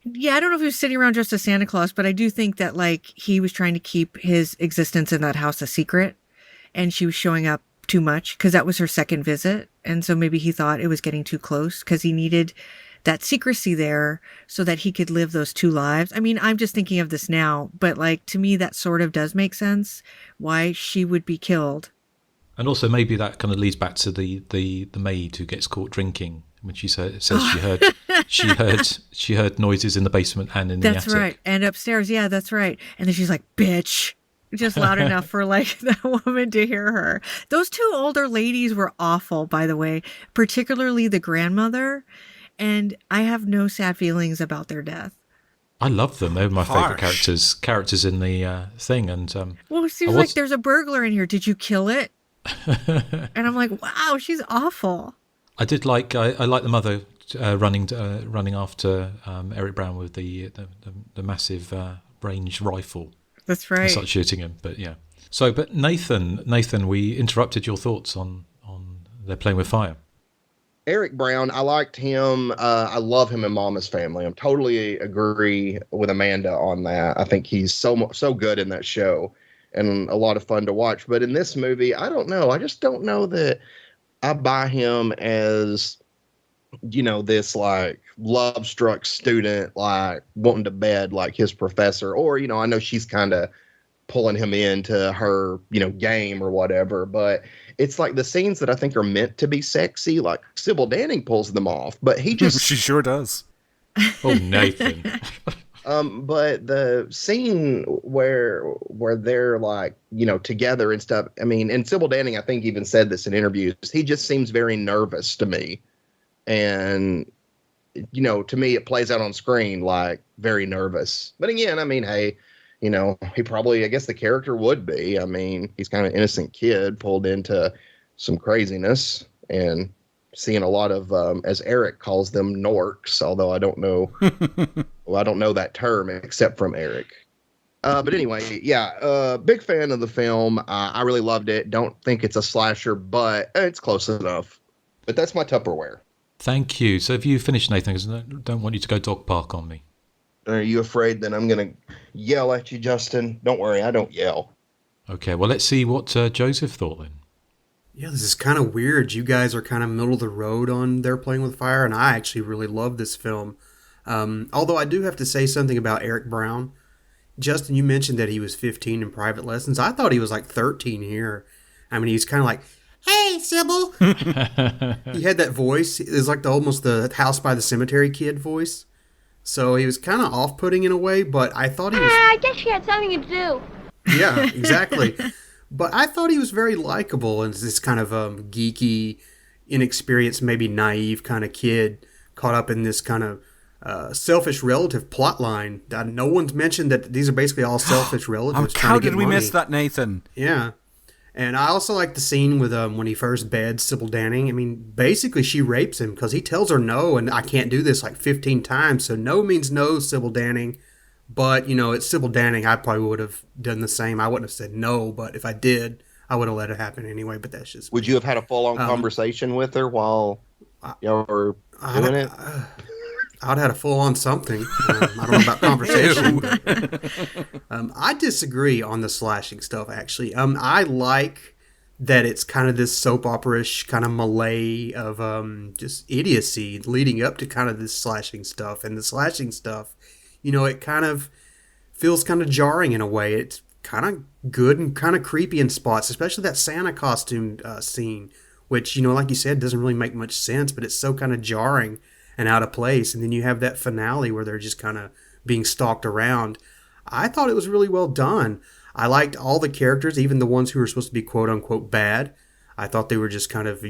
Yeah, I don't know if he was sitting around dressed as Santa Claus, but I do think that he was trying to keep his existence in that house a secret, and she was showing up too much because that was her second visit. And so maybe he thought it was getting too close because he needed that secrecy there so that he could live those two lives. I mean, I'm just thinking of this now, but to me, that sort of does make sense why she would be killed. And also maybe that kind of leads back to the maid who gets caught drinking when she says she heard noises in the basement and in the attic. That's right. And upstairs. Yeah, that's right. And then she's like, bitch, just loud enough for that woman to hear her. Those two older ladies were awful, by the way, particularly the grandmother. And I have no sad feelings about their death. I love them. They're my favorite characters in the thing. And well, it seems like there's a burglar in here. Did you kill it? And I'm like, wow, she's awful. I did like I like the mother running after Erik Brown with the massive range rifle. That's right. And start shooting him. But yeah. So, but Nathan, we interrupted your thoughts on They're Playing with Fire. Erik Brown, I liked him. I love him in Mama's Family. I totally agree with Amanda on that. I think he's so good in that show and a lot of fun to watch. But in this movie, I don't know. I just don't know that I buy him as, this love-struck student, wanting to bed like his professor. Or, I know she's kind of pulling him into her, game or whatever. But it's the scenes that I think are meant to be sexy, like Sybil Danning pulls them off. But he just... She sure does. Oh, Nathan. But the scene where they're like, together and stuff. I mean, and Sybil Danning, I think, even said this in interviews. He just seems very nervous to me, and to me, it plays out on screen like very nervous. But again, I mean, hey, he probably, I guess, the character would be. I mean, he's kind of an innocent kid pulled into some craziness and seeing a lot of, as Erik calls them, norks, although I don't know. Well, I don't know that term except from Erik. But anyway, yeah, big fan of the film. I really loved it. Don't think it's a slasher, but it's close enough. But that's my Tupperware. Thank you. So have you finished, Nathan? Because I don't want you to go dog park on me. Are you afraid that I'm going to yell at you, Justin? Don't worry, I don't yell. Okay, well, let's see what Joseph thought then. Yeah, this is kind of weird. You guys are kind of middle of the road on They're Playing with Fire, and I actually really love this film. Although I do have to say something about Erik Braun. Justin, you mentioned that he was 15 in Private Lessons. I thought he was like 13 here. I mean, he's kind of like, "Hey, Sybil." He had that voice. It was like almost the House by the Cemetery kid voice. So he was kind of off-putting in a way, but I thought he was... I guess she had something to do. Yeah, exactly. But I thought he was very likable and this kind of geeky, inexperienced, maybe naive kind of kid caught up in this kind of selfish relative plot line. No one's mentioned that these are basically all selfish relatives. How did we miss that, Nathan? Yeah. And I also like the scene with when he first beds Sybil Danning. I mean, basically she rapes him because he tells her no, and I can't do this like 15 times. So no means no, Sybil Danning. But, it's Sybil Danning. I probably would have done the same. I wouldn't have said no, but if I did, I would have let it happen anyway. But that's just... Would you have had a full-on conversation with her while y'all were doing it? I'd had a full-on something. I don't know about conversation. But, I disagree on the slashing stuff, actually. I like that it's kind of this soap opera-ish kind of melee of just idiocy leading up to kind of this slashing stuff. And the slashing stuff, it kind of feels kind of jarring in a way. It's kind of good and kind of creepy in spots, especially that Santa costume scene, which, like you said, doesn't really make much sense, but it's so kind of jarring and out of place. And then you have that finale where they're just kind of being stalked around. I thought it was really well done. I liked all the characters, even the ones who were supposed to be quote unquote bad. I thought they were just kind of,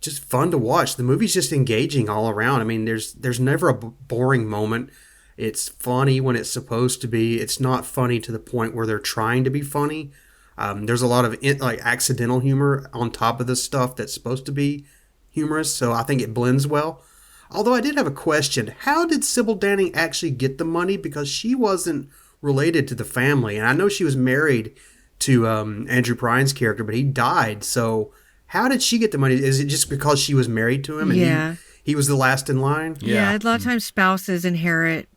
just fun to watch. The movie's just engaging all around. I mean, there's never a boring moment. It's funny when it's supposed to be. It's not funny to the point where they're trying to be funny. There's a lot of accidental humor on top of the stuff that's supposed to be humorous. So I think it blends well. Although I did have a question. How did Sybil Danning actually get the money? Because she wasn't related to the family. And I know she was married to Andrew Prine's character, but he died. So how did she get the money? Is it just because she was married to him and he was the last in line? Yeah, a lot of times spouses inherit.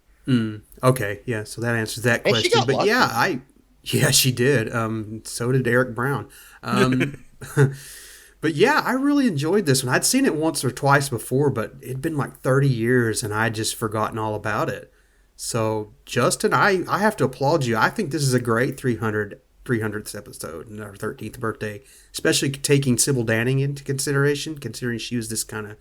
Okay, yeah, so that answers that question. She got but lucky. Yeah, she did. So did Erik Braun. But yeah, I really enjoyed this one. I'd seen it once or twice before, but it'd been like 30 years and I'd just forgotten all about it. So, Justin, I have to applaud you. I think this is a great 300th episode and our 13th birthday, especially taking Sybil Danning into consideration, considering she was this kind of,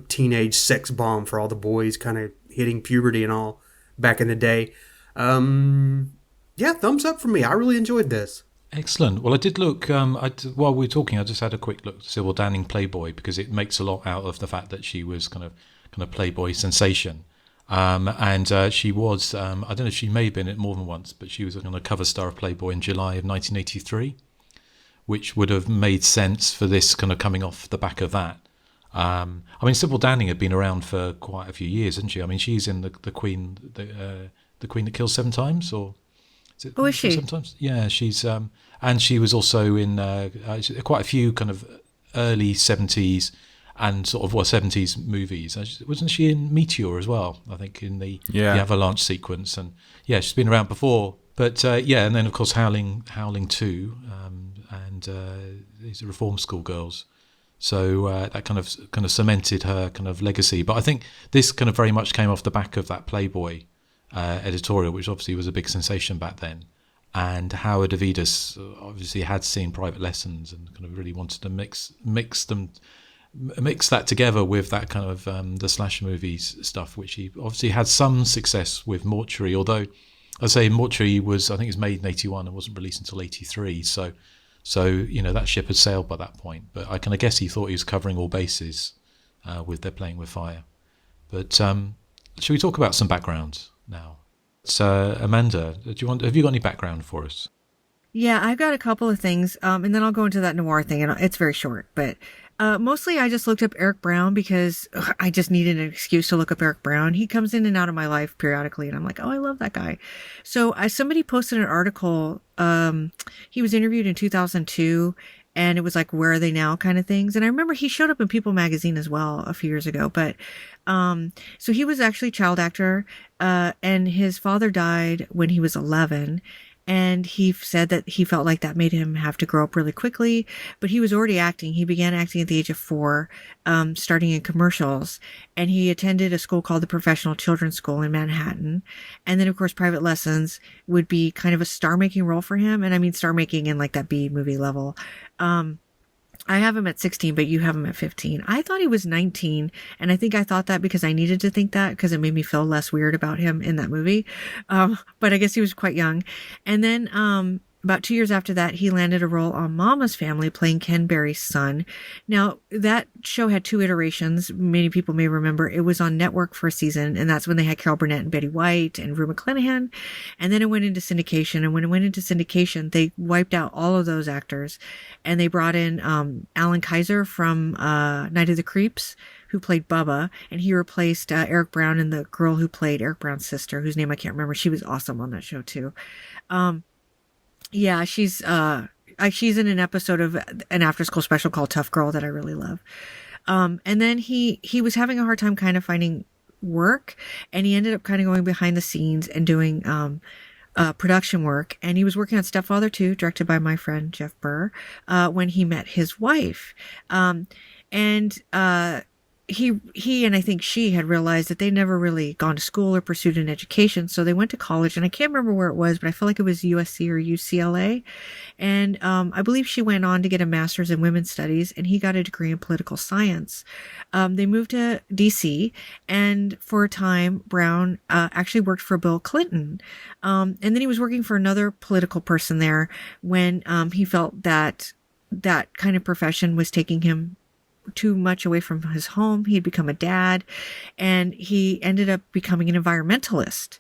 teenage sex bomb for all the boys kind of hitting puberty and all back in the day. Yeah, thumbs up for me. I really enjoyed this. Excellent. Well, I did look, while we were talking, I just had a quick look at Sybil Danning Playboy because it makes a lot out of the fact that she was kind of Playboy sensation. And she was, I don't know if she may have been it more than once, but she was on a cover star of Playboy in July of 1983, which would have made sense for this kind of coming off the back of that. I mean, Sybil Danning had been around for quite a few years, hasn't she? I mean, she's in the Queen, the Queen that Kills Seven Times, or is it? Oh, is she? Sometimes, yeah. She's and she was also in quite a few kind of early 70s and sort of 70s movies. Wasn't she in Meteor as well? I think in the avalanche sequence, and yeah, she's been around before. But and then of course Howling 2, and these are Reform School Girls. So that kind of cemented her kind of legacy. But I think this kind of very much came off the back of that Playboy editorial, which obviously was a big sensation back then. And Howard Avidas obviously had seen Private Lessons and kind of really wanted to mix them mix that together with that kind of the slasher movies stuff, which he obviously had some success with Mortuary, although I say Mortuary was, I think it was made in 81 and wasn't released until 83. So that ship had sailed by that point. But I guess he thought he was covering all bases with They're Playing with Fire. But should we talk about some background now? So Amanda, have you got any background for us? Yeah, I've got a couple of things, and then I'll go into that noir thing, and it's very short, but mostly I just looked up Erik Brown because I just needed an excuse to look up Erik Brown. He comes in and out of my life periodically, and I'm like, oh, I love that guy. So somebody posted an article. He was interviewed in 2002, and it was like, where are they now kind of things. And I remember he showed up in People magazine as well a few years ago, but so he was actually a child actor, and his father died when he was 11. And he said that he felt like that made him have to grow up really quickly, but he was already acting. He began acting at the age of 4, starting in commercials, and he attended a school called the Professional Children's School in Manhattan. And then, of course, private lessons would be kind of a star-making role for him. And I mean star-making in like that B movie level. I have him at 16, but you have him at 15. I thought he was 19, and I think I thought that because I needed to think that because it made me feel less weird about him in that movie. But I guess he was quite young. And then about 2 years after that, he landed a role on Mama's Family playing Ken Berry's son. Now, that show had 2 iterations. Many people may remember it was on network for a season, and that's when they had Carol Burnett and Betty White and Rue McClanahan. And then it went into syndication. And when it went into syndication, they wiped out all of those actors, and they brought in Alan Kaiser from Night of the Creeps, who played Bubba, and he replaced Erik Brown and the girl who played Erik Brown's sister, whose name I can't remember. She was awesome on that show too. Yeah, she's in an episode of an after-school special called Tough Girl that I really love. And then he was having a hard time kind of finding work, and he ended up kind of going behind the scenes and doing production work. And he was working on Stepfather 2, directed by my friend Jeff Burr, when he met his wife. He and I think she had realized that they'd never really gone to school or pursued an education. So they went to college, and I can't remember where it was, but I feel like it was USC or UCLA. And I believe she went on to get a master's in women's studies, and he got a degree in political science. They moved to DC, and for a time, Brown actually worked for Bill Clinton. And then he was working for another political person there when he felt that kind of profession was taking him too much away from his home. He'd become a dad, and he ended up becoming an environmentalist.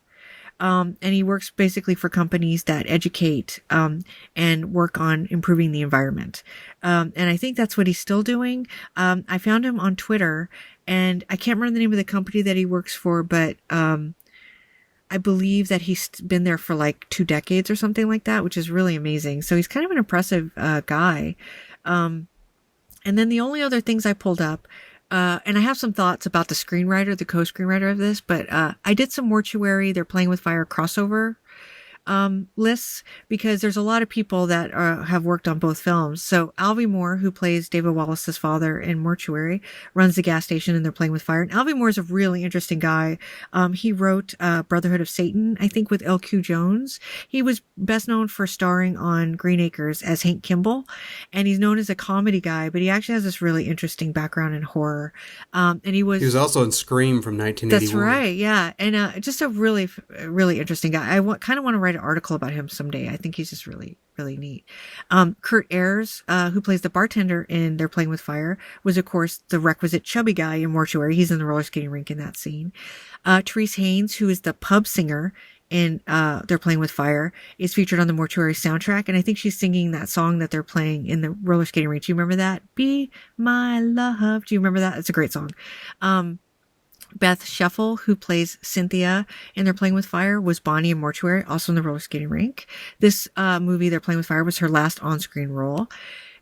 And he works basically for companies that educate and work on improving the environment. And I think that's what he's still doing. I found him on Twitter, and I can't remember the name of the company that he works for, but I believe that he's been there for like 2 decades or something like that, which is really amazing. So he's kind of an impressive guy. And then the only other things I pulled up, and I have some thoughts about the screenwriter, the co-screenwriter of this, but I did some Mortuary, They're Playing with Fire crossover lists, because there's a lot of people that have worked on both films. So Alvy Moore, who plays David Wallace's father in Mortuary, runs the gas station and They're Playing with Fire. And Alvy Moore is a really interesting guy. He wrote Brotherhood of Satan, I think, with L.Q. Jones. He was best known for starring on Green Acres as Hank Kimball, and he's known as a comedy guy, but he actually has this really interesting background in horror. And he was also in Scream from 1981. That's right, yeah. And just a really, really interesting guy. I kind of want to write an article about him someday. I think he's just really, really neat. Kurt Ayers, who plays the bartender in They're Playing with Fire, was of course the requisite chubby guy in Mortuary. He's in the roller skating rink in that scene. Therese Haynes, who is the pub singer in They're Playing with Fire, is featured on the Mortuary soundtrack, and I think she's singing that song that they're playing in the roller skating rink. Do you remember that? Be My Love. Do you remember that? It's a great song. Beth Scheffel, who plays Cynthia in They're Playing with Fire, was Bonnie in Mortuary, also in the roller skating rink. This movie, They're Playing with Fire, was her last on-screen role.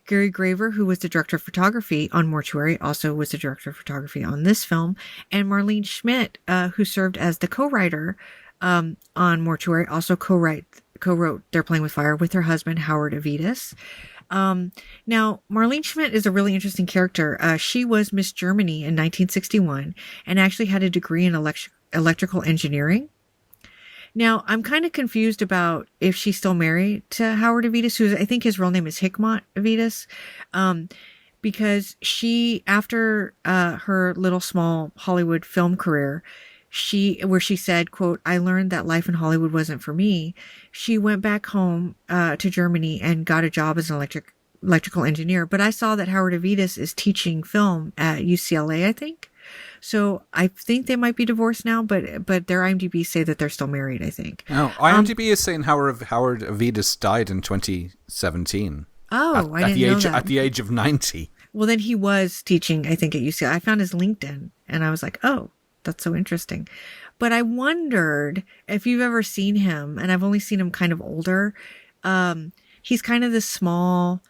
Gary Graver, who was the director of photography on Mortuary, also was the director of photography on this film. And Marlene Schmidt, who served as the co-writer on Mortuary, also co-wrote They're Playing with Fire with her husband, Howard Avidas. Now, Marlene Schmidt is a really interesting character. She was Miss Germany in 1961 and actually had a degree in electrical engineering. Now, I'm kind of confused about if she's still married to Howard Avidas, who I think his real name is Hikmat Avidas, because she, after her little small Hollywood film career, where she said, quote, "I learned that life in Hollywood wasn't for me." She went back home to Germany and got a job as an electrical engineer. But I saw that Howard Avidas is teaching film at UCLA, I think. So I think they might be divorced now, but their IMDb say that they're still married, I think. Oh, IMDb is saying Howard Avidas died in 2017. Oh, I didn't know that. At the age of 90. Well, then he was teaching, I think, at UCLA. I found his LinkedIn, and I was like, oh, that's so interesting. But I wondered if you've ever seen him, and I've only seen him kind of older. He's kind of this small,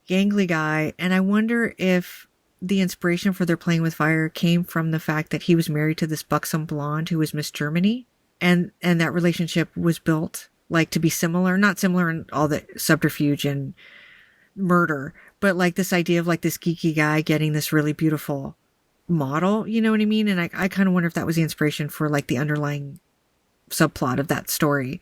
gangly guy, and I wonder if the inspiration for their Playing with Fire came from the fact that he was married to this buxom blonde who was Miss Germany, and that relationship was built like to be similar, not similar in all the subterfuge and murder, but like this idea of like this geeky guy getting this really beautiful model, you know what I mean? And I kind of wonder if that was the inspiration for like the underlying subplot of that story.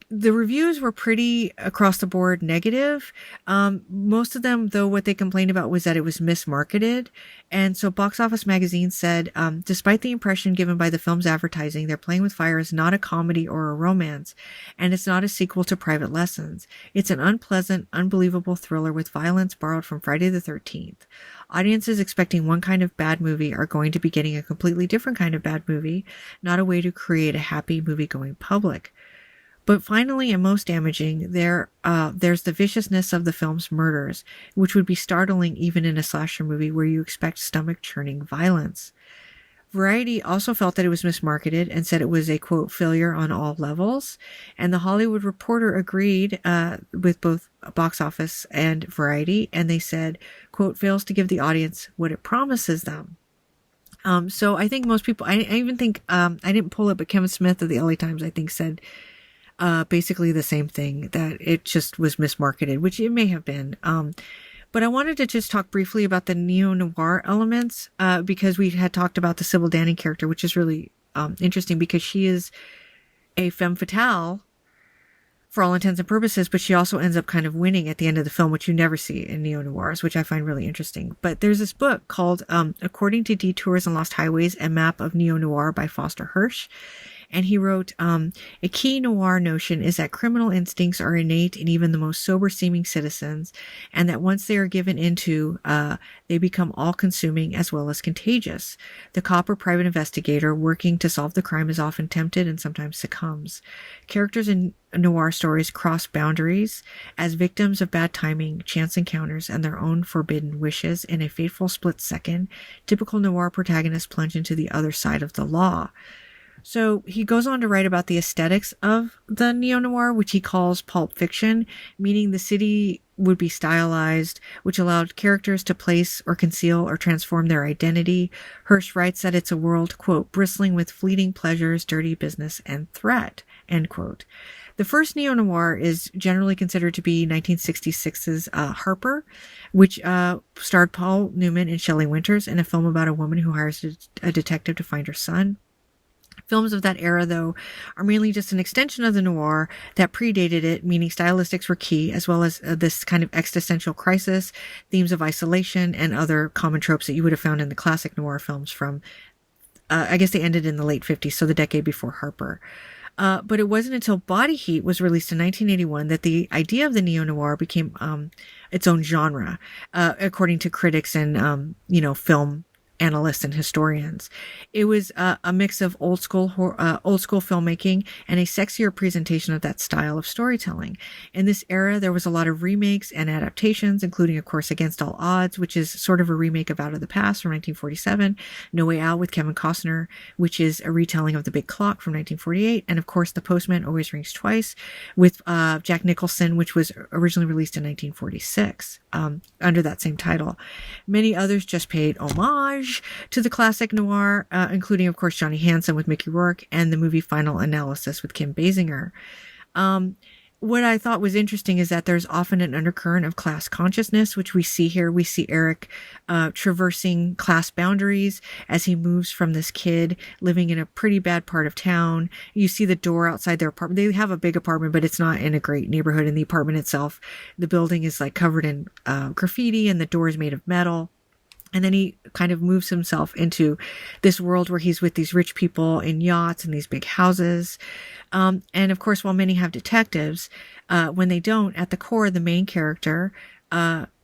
The reviews were pretty across the board negative. Most of them, though, what they complained about was that it was mismarketed. And so Box Office Magazine said, despite the impression given by the film's advertising, They're Playing with Fire is not a comedy or a romance, and it's not a sequel to Private Lessons. It's an unpleasant, unbelievable thriller with violence borrowed from Friday the 13th. Audiences expecting one kind of bad movie are going to be getting a completely different kind of bad movie, not a way to create a happy movie-going public. But finally, and most damaging, there's the viciousness of the film's murders, which would be startling even in a slasher movie where you expect stomach-churning violence. Variety also felt that it was mismarketed and said it was a, quote, failure on all levels. And the Hollywood Reporter agreed with both Box Office and Variety, and they said, quote, fails to give the audience what it promises them. So I think most people, I even think, I didn't pull it, but Kevin Smith of the LA Times, I think, said basically the same thing, that it just was mismarketed, which it may have been. But I wanted to just talk briefly about the neo-noir elements, because we had talked about the Sybil Danning character, which is really interesting because she is a femme fatale for all intents and purposes, but she also ends up kind of winning at the end of the film, which you never see in neo-noirs, which I find really interesting. But there's this book called According to Detours and Lost Highways, A Map of Neo-Noir by Foster Hirsch. And he wrote, a key noir notion is that criminal instincts are innate in even the most sober-seeming citizens, and that once they are given into, they become all-consuming as well as contagious. The cop or private investigator working to solve the crime is often tempted and sometimes succumbs. Characters in noir stories cross boundaries as victims of bad timing, chance encounters, and their own forbidden wishes. In a fateful split second, typical noir protagonists plunge into the other side of the law. So he goes on to write about the aesthetics of the neo-noir, which he calls pulp fiction, meaning the city would be stylized, which allowed characters to place or conceal or transform their identity. Hirsch writes that it's a world, quote, bristling with fleeting pleasures, dirty business, and threat, end quote. The first neo-noir is generally considered to be 1966's Harper, which starred Paul Newman and Shelley Winters in a film about a woman who hires a detective to find her son. Films of that era, though, are mainly just an extension of the noir that predated it, meaning stylistics were key, as well as this kind of existential crisis, themes of isolation, and other common tropes that you would have found in the classic noir films from, I guess they ended in the late 50s, so the decade before Harper. But it wasn't until Body Heat was released in 1981 that the idea of the neo-noir became its own genre, according to critics and, film analysts and historians. It was a mix of old school filmmaking and a sexier presentation of that style of storytelling. In this era, there was a lot of remakes and adaptations, including, of course, Against All Odds, which is sort of a remake of Out of the Past from 1947, No Way Out with Kevin Costner, which is a retelling of The Big Clock from 1948, and of course, The Postman Always Rings Twice with Jack Nicholson, which was originally released in 1946 under that same title. Many others just paid homage to the classic noir, including, of course, Johnny Hansen with Mickey Rourke and the movie Final Analysis with Kim Basinger. what I thought was interesting is that there's often an undercurrent of class consciousness, which we see here. We see Erik traversing class boundaries as he moves from this kid living in a pretty bad part of town. You see the door outside their apartment. They have a big apartment, but it's not in a great neighborhood. In the apartment itself, the building is like covered in graffiti and the door is made of metal. And then he kind of moves himself into this world where he's with these rich people in yachts and these big houses. And of course, while many have detectives, when they don't, at the core, the main character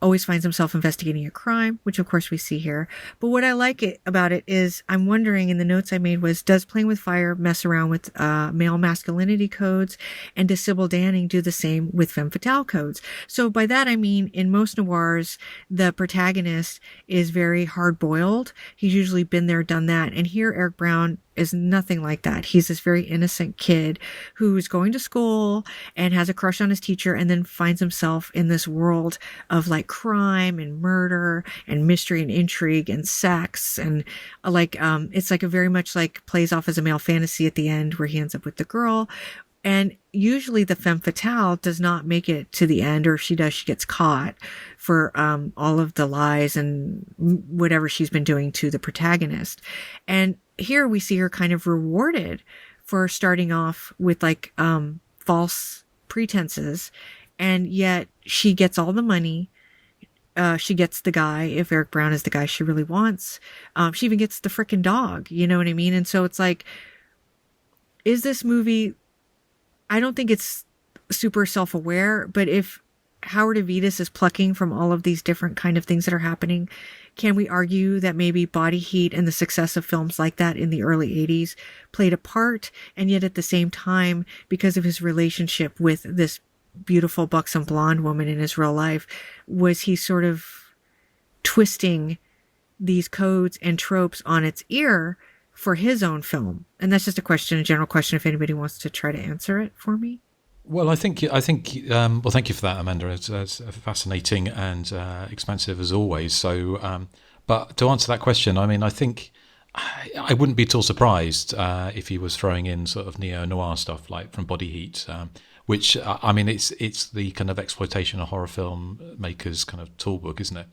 always finds himself investigating a crime, which of course we see here. But what I like about it is I'm wondering, in the notes I made was, does Playing with Fire mess around with male masculinity codes? And does Sybil Danning do the same with femme fatale codes? So by that I mean, in most noirs, the protagonist is very hard-boiled. He's usually been there, done that. And here Erik Brown is nothing like that. He's this very innocent kid who's going to school and has a crush on his teacher, and then finds himself in this world of like crime and murder and mystery and intrigue and sex. And it's like a very much like plays off as a male fantasy at the end where he ends up with the girl. And usually the femme fatale does not make it to the end, or if she does, she gets caught for all of the lies and whatever she's been doing to the protagonist. And here we see her kind of rewarded for starting off with like false pretenses, and yet she gets all the money. She gets the guy, if Erik Brown is the guy she really wants. She even gets the frickin' dog, you know what I mean? And so it's like, is this movie, I don't think it's super self-aware, but if Howard Avidas is plucking from all of these different kind of things that are happening, can we argue that maybe Body Heat and the success of films like that in the early 80s played a part? And yet at the same time, because of his relationship with this beautiful buxom blonde woman in his real life, was he sort of twisting these codes and tropes on its ear for his own film? And that's just a general question, if anybody wants to try to answer it for me. Well, I think. Well, thank you for that, Amanda. It's fascinating and expansive as always. So, but to answer that question, I mean, I think I wouldn't be at all surprised if he was throwing in sort of neo-noir stuff like from Body Heat, which I mean, it's the kind of exploitation of horror film makers' kind of toolbook, isn't it?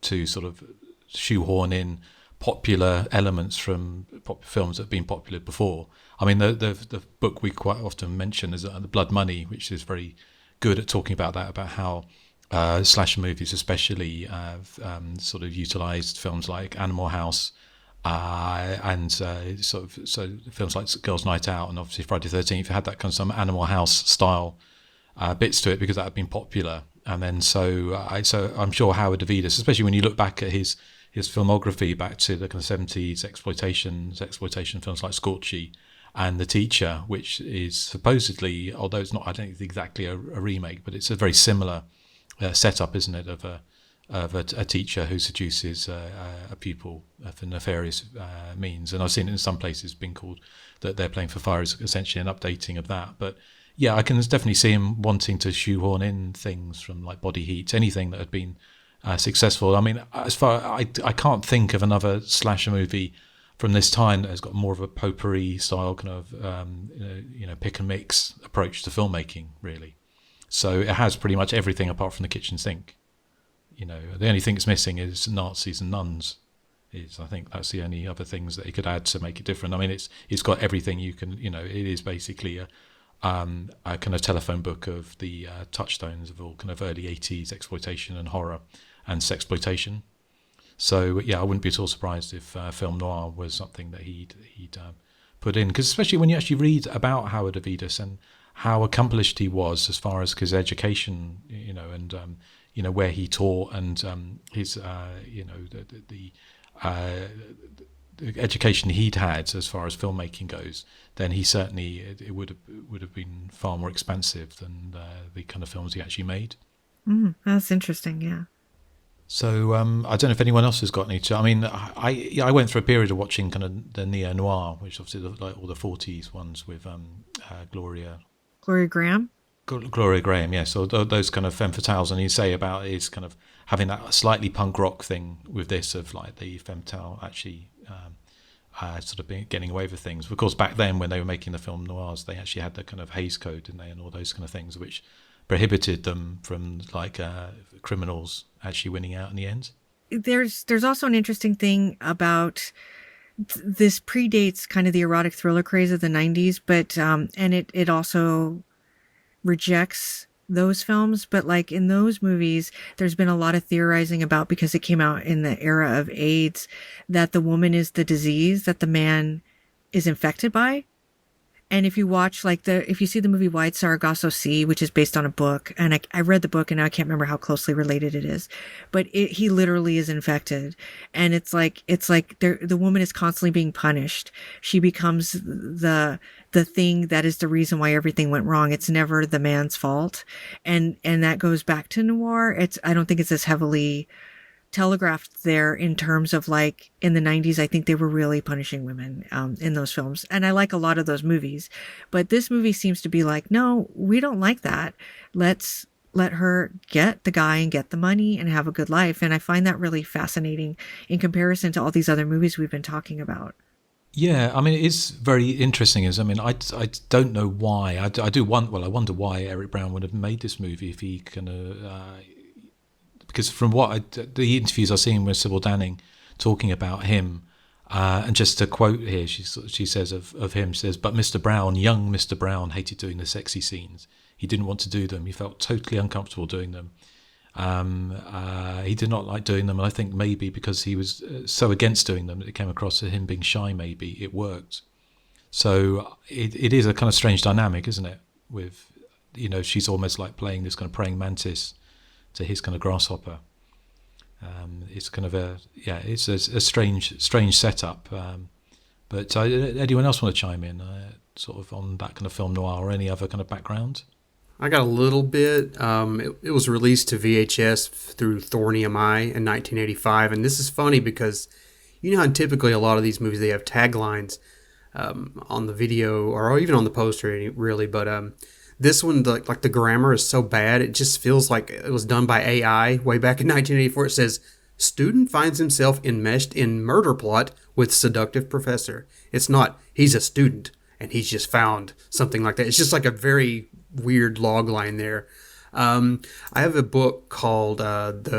To sort of shoehorn in popular elements from films that have been popular before. I mean, the book we quite often mention is The Blood Money, which is very good at talking about that, about how slasher movies especially sort of utilised films like Animal House and so films like Girls' Night Out and obviously Friday the 13th had that kind of some Animal House style bits to it because that had been popular. And then so I'm sure Howard Avidas, especially when you look back at his filmography back to the kind of 70s exploitation films like Scorchy and The Teacher, which is supposedly, although it's not, I don't think it's exactly a remake, but it's a very similar setup, isn't it, of a teacher who seduces a pupil for nefarious means. And I've seen it in some places being called that They're Playing for Fire is essentially an updating of that. But yeah, I can definitely see him wanting to shoehorn in things from like Body Heat, anything that had been successful. I mean, as far I can't think of another slasher movie from this time that has got more of a potpourri style kind of pick and mix approach to filmmaking, really. So it has pretty much everything apart from the kitchen sink. You know, the only thing it's missing is Nazis and nuns. I think that's the only other things that it could add to make it different. I mean, it's got everything you can. You know, it is basically a kind of telephone book of the touchstones of all kind of early 80s exploitation and horror and sexploitation. So yeah, I wouldn't be at all surprised if film noir was something that he'd put in, because especially when you actually read about Howard Avidas and how accomplished he was as far as his education, you know, and where he taught and his the education he'd had as far as filmmaking goes, then he certainly it would have been far more expansive than the kind of films he actually made. That's interesting, yeah. So I don't know if anyone else has got any. I mean, I went through a period of watching kind of the neo noir, which obviously like all the 40s ones with Gloria Graham. Gloria Graham, yes. So those kind of femme fatales, and you say about is kind of having that slightly punk rock thing with this of like the femme fatale actually sort of getting away with things. Of course, back then when they were making the film noirs, they actually had the kind of Hays Code, didn't they, and all those kind of things, which prohibited them from like criminals actually winning out in the end. There's also an interesting thing about this predates kind of the erotic thriller craze of the 90s, but and it also rejects those films, but like in those movies there's been a lot of theorizing about, because it came out in the era of AIDS, that the woman is the disease that the man is infected by. And if you watch if you see the movie Wide Sargasso Sea, which is based on a book, and I read the book and now I can't remember how closely related it is, but he literally is infected. And it's like the woman is constantly being punished. She becomes the thing that is the reason why everything went wrong. It's never the man's fault. And that goes back to noir. I don't think it's as heavily telegraphed there in terms of like in the 90s. I think they were really punishing women in those films, and I like a lot of those movies, but this movie seems to be like, no, we don't like that. Let's let her get the guy and get the money and have a good life. And I find that really fascinating in comparison to all these other movies we've been talking about. Yeah, I mean, it is very interesting. I don't know why. I wonder why Erik Brown would have made this movie if he because from the interviews I've seen with Sybil Danning talking about him, and just to quote here, she says of him, says, "But Mr. Brown, young Mr. Brown, hated doing the sexy scenes. He didn't want to do them. He felt totally uncomfortable doing them. He did not like doing them, and I think maybe because he was so against doing them that it came across as him being shy. Maybe it worked. So it is a kind of strange dynamic, isn't it? With she's almost like playing this kind of praying mantis to his kind of grasshopper. It's kind of it's a strange setup. But anyone else want to chime in, sort of on that kind of film noir or any other kind of background? I got a little bit. It was released to VHS through Thorny MI in 1985, and this is funny because you know how typically a lot of these movies they have taglines on the video or even on the poster, really, but this one, like the grammar is so bad, it just feels like it was done by AI way back in 1984. It says, "Student finds himself enmeshed in murder plot with seductive professor." It's not, he's a student and he's just found something like that. It's just like a very weird log line there. I have a book called what's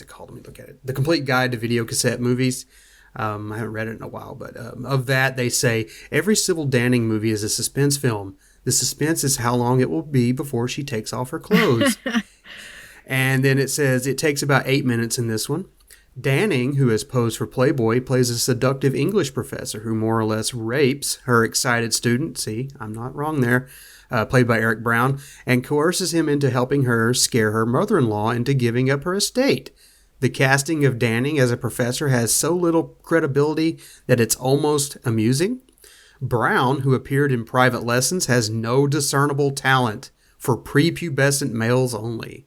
it called? Let me look at it. The Complete Guide to Video Cassette Movies. I haven't read it in a while, but of that they say every Sybil Danning movie is a suspense film. The suspense is how long it will be before she takes off her clothes. And then it says it takes about 8 minutes in this one. Danning, who has posed for Playboy, plays a seductive English professor who more or less rapes her excited student. See, I'm not wrong there. Played by Erik Brown, and coerces him into helping her scare her mother-in-law into giving up her estate. The casting of Danning as a professor has so little credibility that it's almost amusing. Brown, who appeared in Private Lessons, has no discernible talent for prepubescent males only.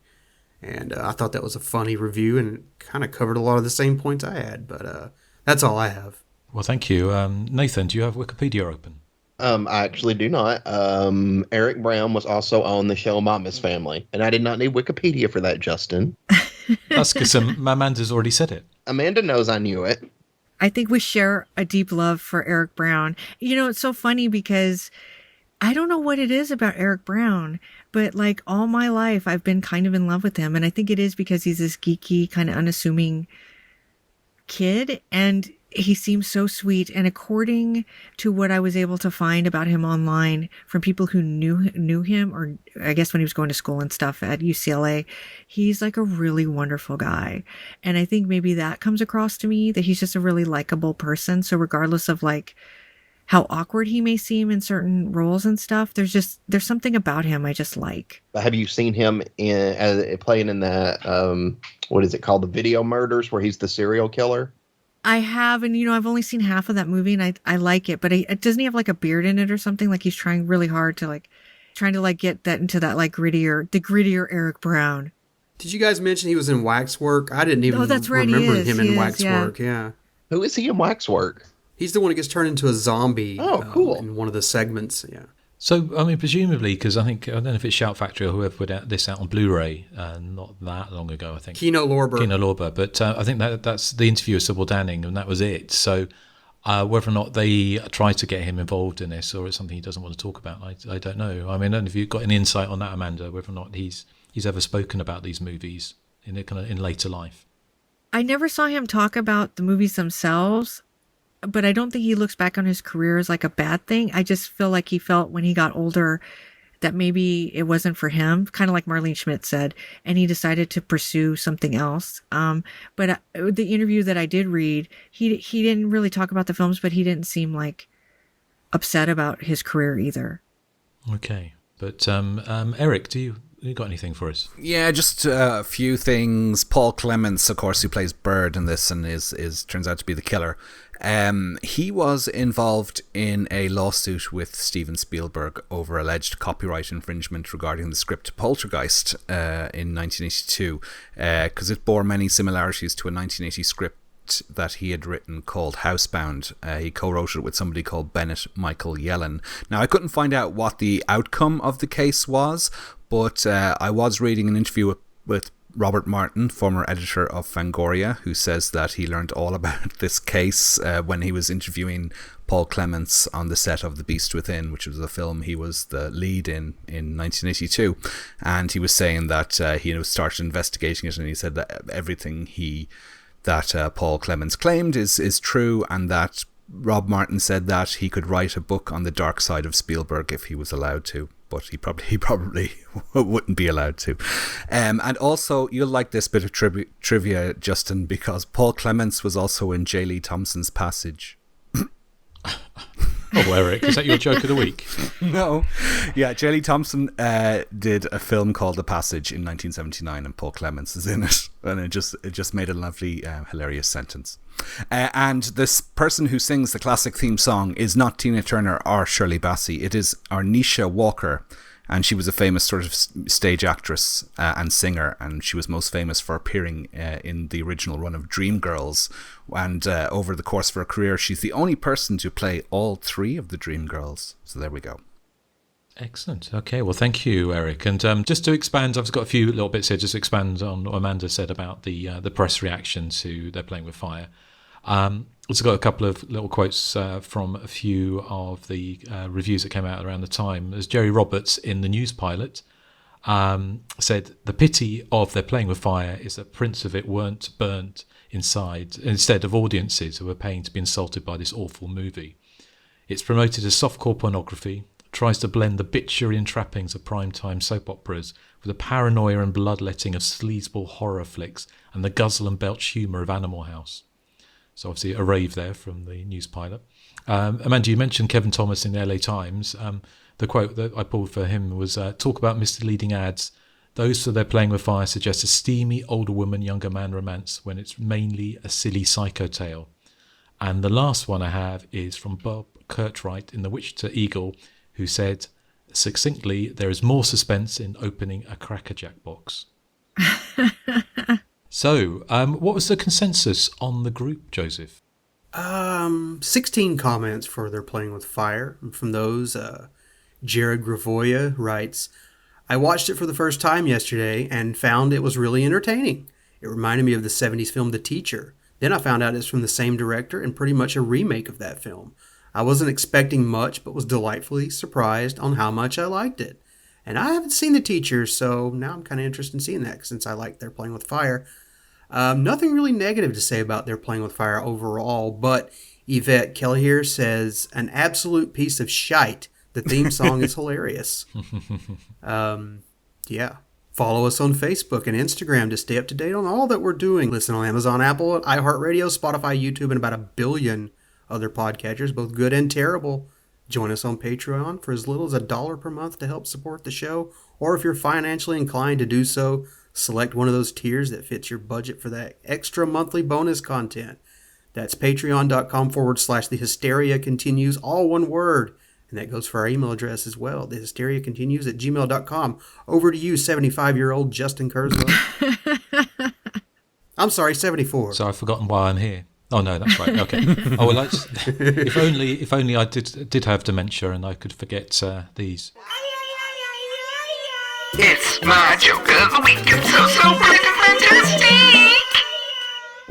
And I thought that was a funny review and kind of covered a lot of the same points I had, but that's all I have. Well, thank you. Nathan, do you have Wikipedia open? I actually do not. Erik Brown was also on the show Mama's Family, and I did not need Wikipedia for that, Justin. That's because Amanda's already said it. Amanda knows I knew it. I think we share a deep love for Erik Brown. You know, it's so funny because I don't know what it is about Erik Brown, but like all my life I've been kind of in love with him. And I think it is because he's this geeky, kind of unassuming kid, and he seems so sweet. And according to what I was able to find about him online from people who knew him, or I guess when he was going to school and stuff at UCLA, he's like a really wonderful guy. And I think maybe that comes across to me, that he's just a really likable person. So regardless of like how awkward he may seem in certain roles and stuff, there's something about him I just like. Have you seen him playing in that, what is it called? The Video Murders, where he's the serial killer? I have, and I've only seen half of that movie, and I like it, but doesn't he have like a beard in it or something? Like he's trying really hard to get that into that like grittier Erik Brown. Did you guys mention he was in Waxwork? I didn't even remember him in Waxwork. Yeah. Who is he in Waxwork? He's the one who gets turned into a zombie. Oh, cool. In one of the segments. Yeah. So, I mean, presumably, because I don't know if it's Shout Factory or whoever put this out on Blu-ray not that long ago, I think. Kino Lorber. But I think that's the interview with Sybil Danning, and that was it. So whether or not they tried to get him involved in this, or it's something he doesn't want to talk about, I don't know. I mean, I don't know if you've got any insight on that, Amanda, whether or not he's ever spoken about these movies in later life. I never saw him talk about the movies themselves, but I don't think he looks back on his career as like a bad thing. I just feel like he felt when he got older that maybe it wasn't for him, kind of like Marlene Schmidt said, and he decided to pursue something else. But the interview that I did read, he didn't really talk about the films, but he didn't seem like upset about his career either. Okay. But Erik, do you got anything for us? Yeah, just a few things. Paul Clements, of course, who plays Bird in this and is turns out to be the killer. He was involved in a lawsuit with Steven Spielberg over alleged copyright infringement regarding the script Poltergeist in 1982, because it bore many similarities to a 1980 script that he had written called Housebound. He co-wrote it with somebody called Bennett Michael Yellen. Now, I couldn't find out what the outcome of the case was, but I was reading an interview with Robert Martin, former editor of Fangoria, who says that he learned all about this case when he was interviewing Paul Clements on the set of The Beast Within, which was a film he was the lead in 1982. And he was saying that he started investigating it, and he said that everything that Paul Clements claimed is true, and that Rob Martin said that he could write a book on the dark side of Spielberg if he was allowed to, but he probably wouldn't be allowed to. And also, you'll like this bit of trivia, Justin, because Paul Clements was also in J. Lee Thompson's Passage. Oh, Erik, is that your joke of the week? No. Yeah, J. Lee Thompson did a film called The Passage in 1979, and Paul Clements is in it. And it just made a lovely, hilarious sentence. And this person who sings the classic theme song is not Tina Turner or Shirley Bassey. It is Arnisha Walker. And she was a famous sort of stage actress and singer, and she was most famous for appearing in the original run of Dreamgirls. And over the course of her career, she's the only person to play all three of the Dreamgirls. So there we go. Excellent. Okay, well, thank you, Erik. And just to expand, I've got a few little bits here, just to expand on what Amanda said about the press reaction to They're Playing with Fire. Also got a couple of little quotes from a few of the reviews that came out around the time. As Jerry Roberts in the News Pilot said, the pity of They're Playing with Fire is that prints of it weren't burnt inside, instead of audiences who were paying to be insulted by this awful movie. It's promoted as softcore pornography, tries to blend the Bitchurian trappings of primetime soap operas with the paranoia and bloodletting of sleazeball horror flicks and the guzzle and belch humour of Animal House. So obviously a rave there from the News Pilot. Amanda, you mentioned Kevin Thomas in the LA Times. The quote that I pulled for him was, talk about misleading ads. Those for They're Playing with Fire suggest a steamy older woman, younger man romance when it's mainly a silly psycho tale. And the last one I have is from Bob Kirchwright in the Wichita Eagle, who said, succinctly, there is more suspense in opening a Cracker Jack box. So, what was the consensus on the group, Joseph? 16 comments for They're Playing with Fire. And from those, Jared Gravoya writes, I watched it for the first time yesterday and found it was really entertaining. It reminded me of the 70s film The Teacher. Then I found out it's from the same director and pretty much a remake of that film. I wasn't expecting much, but was delightfully surprised on how much I liked it. And I haven't seen The Teacher, so now I'm kind of interested in seeing that since I like They're Playing with Fire. Nothing really negative to say about They're Playing with Fire overall, but Yvette Kelleher says, an absolute piece of shite. The theme song is hilarious. Yeah. Follow us on Facebook and Instagram to stay up to date on all that we're doing. Listen on Amazon, Apple, iHeartRadio, Spotify, YouTube, and about 1 billion other podcatchers, both good and terrible. Join us on Patreon for as little as $1 per month to help support the show, or if you're financially inclined to do so, select one of those tiers that fits your budget for that extra monthly bonus content. That's patreon.com/The Hysteria Continues, all one word. And that goes for our email address as well. The Hysteria Continues @gmail.com. Over to you, 75-year-old Justin Kurzweil. I'm sorry, 74. So I've forgotten why I'm here. Oh no, that's right. Okay. Oh well, if only I did have dementia and I could forget these. It's my joke of the week. It's so freaking fantastic.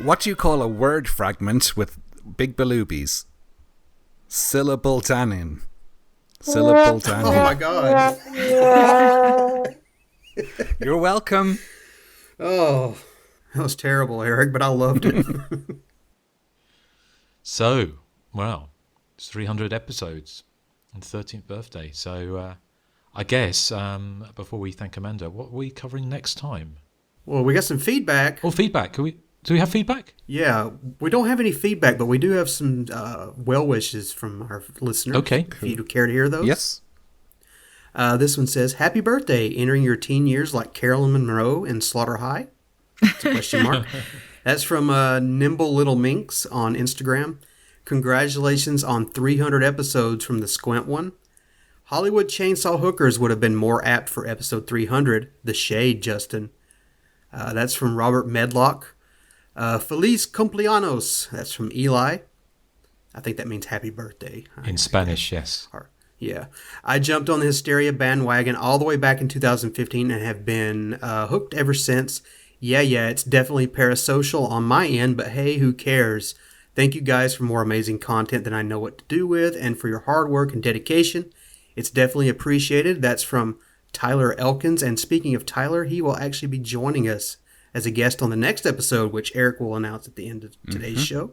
What do you call a word fragment with big baloobies? Syllable tannin. Syllable tannin. Oh my god. You're welcome. Oh, that was terrible, Eric, but I loved it. So, wow, it's 300 episodes on the 13th birthday. So, I guess before we thank Amanda, what are we covering next time? Well, we got some feedback. Oh, feedback. Do we have feedback? Yeah, we don't have any feedback, but we do have some well wishes from our listeners. Okay. If you care to hear those. Yes. This one says, "Happy birthday, entering your teen years like Carolyn Monroe in Slaughter High?" It's a question mark. That's from Nimble Little Minx on Instagram. Congratulations on 300 episodes from the Squint one. Hollywood Chainsaw Hookers would have been more apt for episode 300. The shade, Justin. That's from Robert Medlock. Feliz cumpleaños. That's from Eli. I think that means happy birthday. In Spanish, yes. Yeah. I jumped on the Hysteria bandwagon all the way back in 2015 and have been hooked ever since. Yeah, it's definitely parasocial on my end, but hey, who cares? Thank you guys for more amazing content than I know what to do with and for your hard work and dedication. It's definitely appreciated. That's from Tyler Elkins. And speaking of Tyler, he will actually be joining us as a guest on the next episode, which Erik will announce at the end of today's show.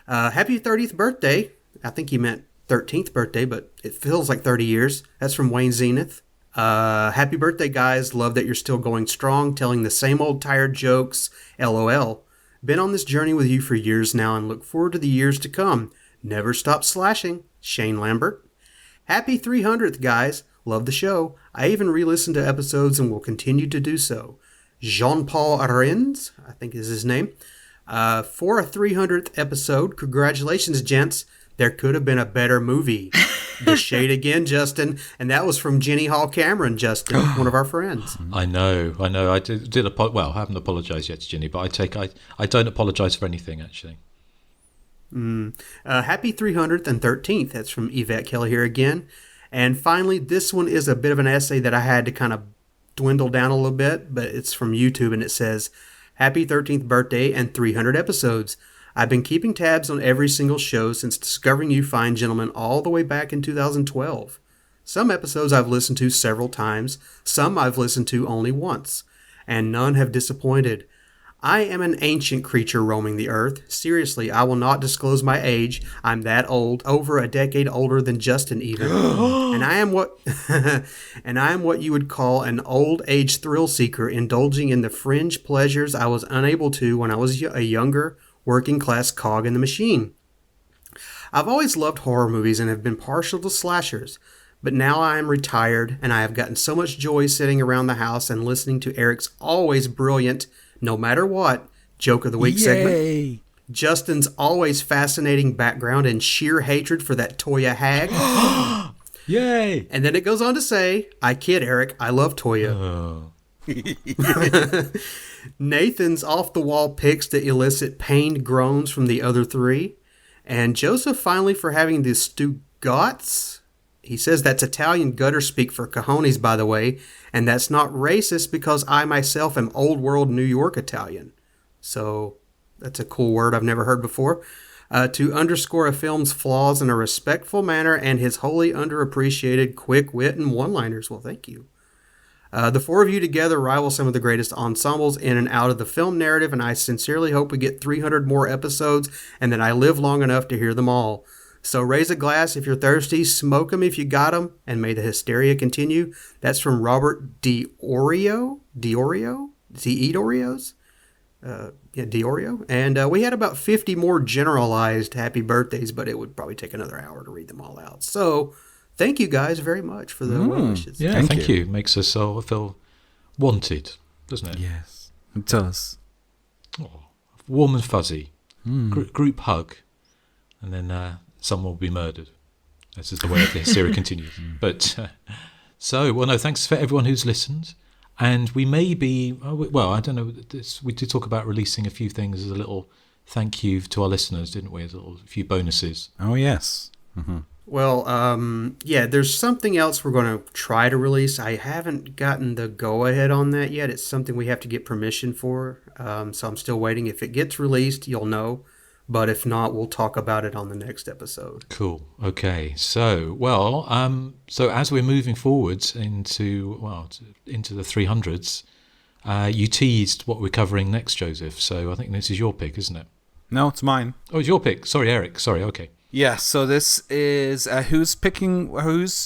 Happy 30th birthday. I think he meant 13th birthday, but it feels like 30 years. That's from Wayne Zenith. Happy birthday, guys. Love that you're still going strong, telling the same old tired jokes. LOL. Been on this journey with you for years now and look forward to the years to come. Never stop slashing. Shane Lambert. Happy 300th, guys. Love the show. I even re-listened to episodes and will continue to do so. Jean-Paul Arends, I think is his name. For a 300th episode, congratulations, gents. There could have been a better movie. The shade again, Justin. And that was from Jenny Hall Cameron, Justin, one of our friends. I know. I I haven't apologised yet to Jenny, but I don't apologise for anything, actually. Happy 300th and 13th. That's from Yvette Kelly here again. And finally, this one is a bit of an essay that I had to kind of dwindle down a little bit, but it's from YouTube, and it says, "Happy 13th birthday and 300 episodes. I've been keeping tabs on every single show since discovering you fine gentlemen all the way back in 2012. Some episodes I've listened to several times, some I've listened to only once, and none have disappointed. I am an ancient creature roaming the earth. Seriously, I will not disclose my age. I'm that old, over a decade older than Justin even. And I am what you would call an old age thrill seeker, indulging in the fringe pleasures I was unable to when I was a younger, working class cog in the machine. I've always loved horror movies and have been partial to slashers, but now I am retired and I have gotten so much joy sitting around the house and listening to Erik's always brilliant, no matter what, joke of the week segment. Justin's always fascinating background and sheer hatred for that Toya hag. Yay! And then it goes on to say, I kid, Erik, I love Toya. Oh. Nathan's off-the-wall picks to elicit pained groans from the other three. And Joseph finally for having the Stugatz. He says that's Italian gutter speak for cojones, by the way. And that's not racist because I myself am old world New York Italian. So that's a cool word I've never heard before. To underscore a film's flaws in a respectful manner and his wholly underappreciated quick wit and one-liners. Well, thank you. The four of you together rival some of the greatest ensembles in and out of the film narrative, and I sincerely hope we get 300 more episodes and that I live long enough to hear them all. So raise a glass if you're thirsty, smoke 'em if you got 'em, and may the hysteria continue. That's from Robert Diorio? Does he eat Oreos? Diorio. And we had about 50 more generalized happy birthdays, but it would probably take another hour to read them all out. So thank you guys very much for the well wishes. Yeah, thank you. Makes us all feel wanted, doesn't it? Yes, it does. Oh, warm and fuzzy. Group hug. And then someone will be murdered. This is the way the Hysteria continues. But thanks for everyone who's listened. And we may be, I don't know, we did talk about releasing a few things as a little thank you to our listeners, didn't we? A few bonuses. Oh, yes. Mm-hmm. Well, yeah, there's something else we're going to try to release. I haven't gotten the go-ahead on that yet. It's something we have to get permission for, so I'm still waiting. If it gets released, you'll know. But if not, we'll talk about it on the next episode. Cool. Okay. So, so as we're moving forwards into the 300s, you teased what we're covering next, Joseph. So I think this is your pick, isn't it? No, it's mine. Oh, it's your pick. Sorry, Erik. Sorry. Okay. Yeah. So this is who's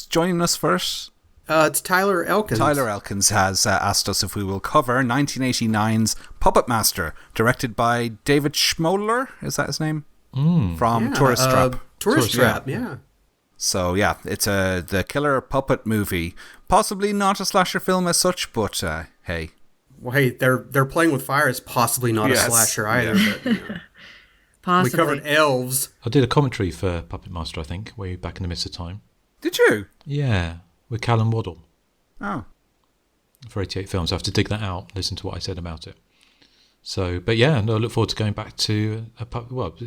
joining us first? It's Tyler Elkins. Tyler Elkins has asked us if we will cover 1989's Puppet Master, directed by David Schmoller. Is that his name? From Tourist Trap. Tourist Trap, yeah. So, yeah, it's the killer puppet movie. Possibly not a slasher film as such, but hey. Well, hey, they're playing with fire is possibly not a slasher either. Yeah. But, possibly. We covered elves. I did a commentary for Puppet Master, I think, way back in the midst of time. Did you? Yeah. With Callum Waddle. Oh. For 88 Films. I have to dig that out, listen to what I said about it. So, but yeah, no, I look forward to going back to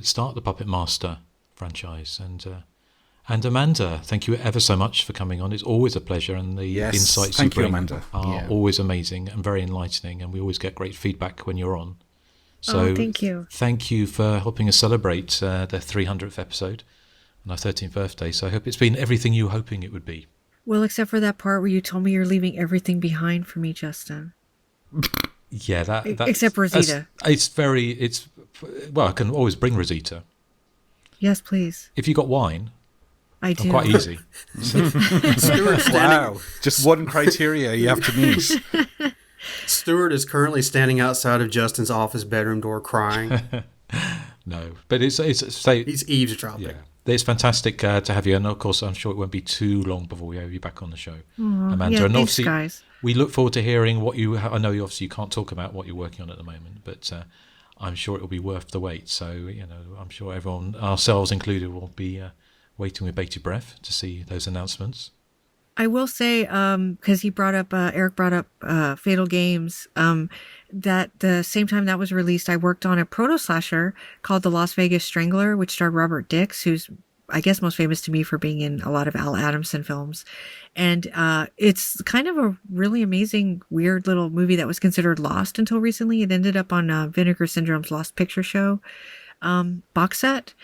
start the Puppet Master franchise. And Amanda, thank you ever so much for coming on. It's always a pleasure, and the insights you bring Amanda. are always amazing and very enlightening, and we always get great feedback when you're on. So thank you. Thank you for helping us celebrate the 300th episode and our 13th birthday. So I hope it's been everything you were hoping it would be. Well, except for that part where you told me you're leaving everything behind for me, Justin. Yeah, that's... Except Rosita. Well, I can always bring Rosita. Yes, please. If you got wine, I do. I'm quite easy. Wow. Just one criteria you have to meet. Stuart is currently standing outside of Justin's office bedroom door crying. No, but he's eavesdropping. Yeah. It's fantastic to have you, and of course, I'm sure it won't be too long before we have you back on the show, Amanda. Yeah, and thanks, obviously, guys. we look forward to hearing what you. I know you can't talk about what you're working on at the moment, but I'm sure it will be worth the wait. So I'm sure everyone, ourselves included, will be waiting with bated breath to see those announcements. I will say, because Erik brought up Fatal Games, that the same time that was released, I worked on a proto-slasher called The Las Vegas Strangler, which starred Robert Dix, who's, I guess, most famous to me for being in a lot of Al Adamson films. And it's kind of a really amazing, weird little movie that was considered lost until recently. It ended up on Vinegar Syndrome's Lost Picture Show box set.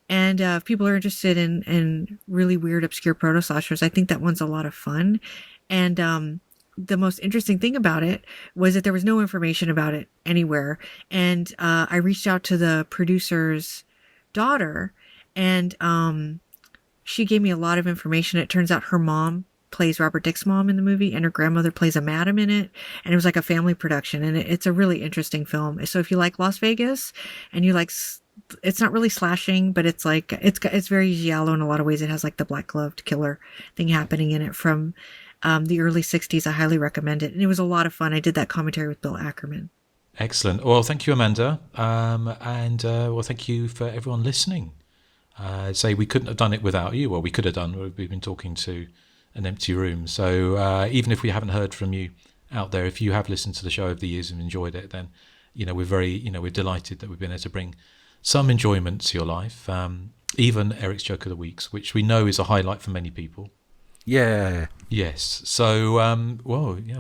And if people are interested in really weird, obscure proto-slashers, I think that one's a lot of fun. And the most interesting thing about it was that there was no information about it anywhere. And I reached out to the producer's daughter, and she gave me a lot of information. It turns out her mom plays Robert Dick's mom in the movie, and her grandmother plays a madam in it. And it was like a family production, and it's a really interesting film. So if you like Las Vegas and you like... It's not really slashing, but it's like it's very giallo in a lot of ways. It has like the black gloved killer thing happening in it from the early 60s. I highly recommend it. And it was a lot of fun. I did that commentary with Bill Ackerman. Excellent. Well, thank you, Amanda. And thank you for everyone listening. Say we couldn't have done it without you. Well, we could have done. We've been talking to an empty room. So even if we haven't heard from you out there, if you have listened to the show over the years and enjoyed it, then we're delighted that we've been able to bring some enjoyment to your life, even Erik's Joke of the Weeks, which we know is a highlight for many people. Yeah. Yes. So,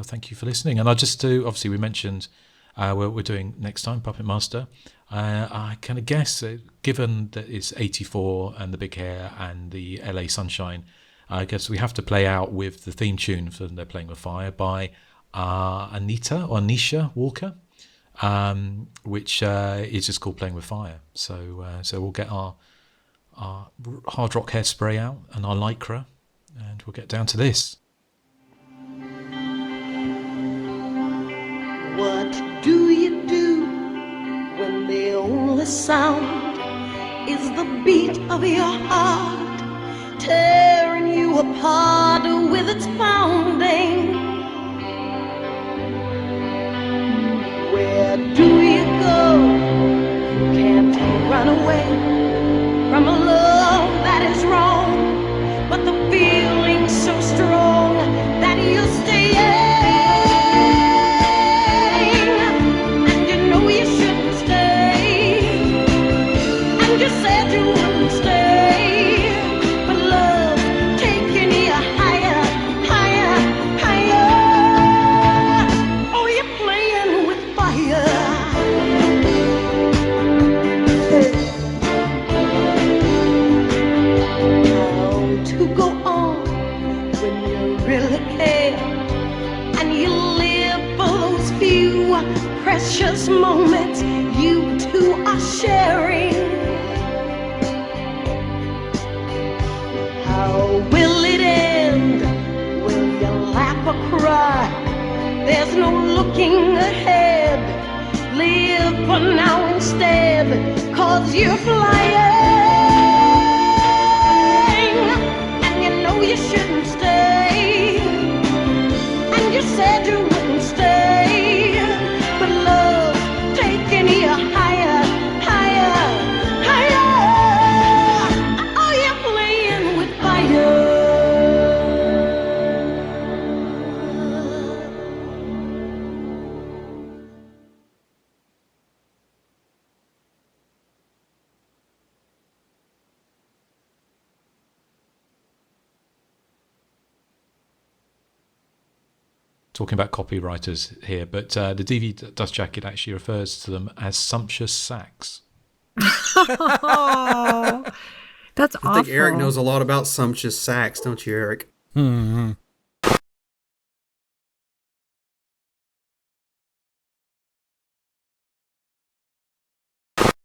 thank you for listening. And I'll just do, obviously, we mentioned what we're doing next time, Puppet Master. I kind of guess, given that it's 84 and the big hair and the LA sunshine, I guess we have to play out with the theme tune for They're Playing with Fire by Anisha Walker. Which is just called Playing with Fire. So we'll get our hard rock hairspray out and our lycra, and we'll get down to this. What do you do when the only sound is the beat of your heart, tearing you apart with its pounding? Where do you go? Can't you run away from a love that is wrong? But the feeling's so strong that you stay. And you know you shouldn't stay. live for now instead, 'cause you're flying. And you know you shouldn't stay. And you said you wouldn't stay. But love taking you higher, higher, higher. Oh, you're playing with fire. Talking about copywriters here, but the DV Dust Jacket actually refers to them as sumptuous sacks. Oh, that's awful. I think Eric knows a lot about sumptuous sacks, don't you, Eric? Mm-hmm.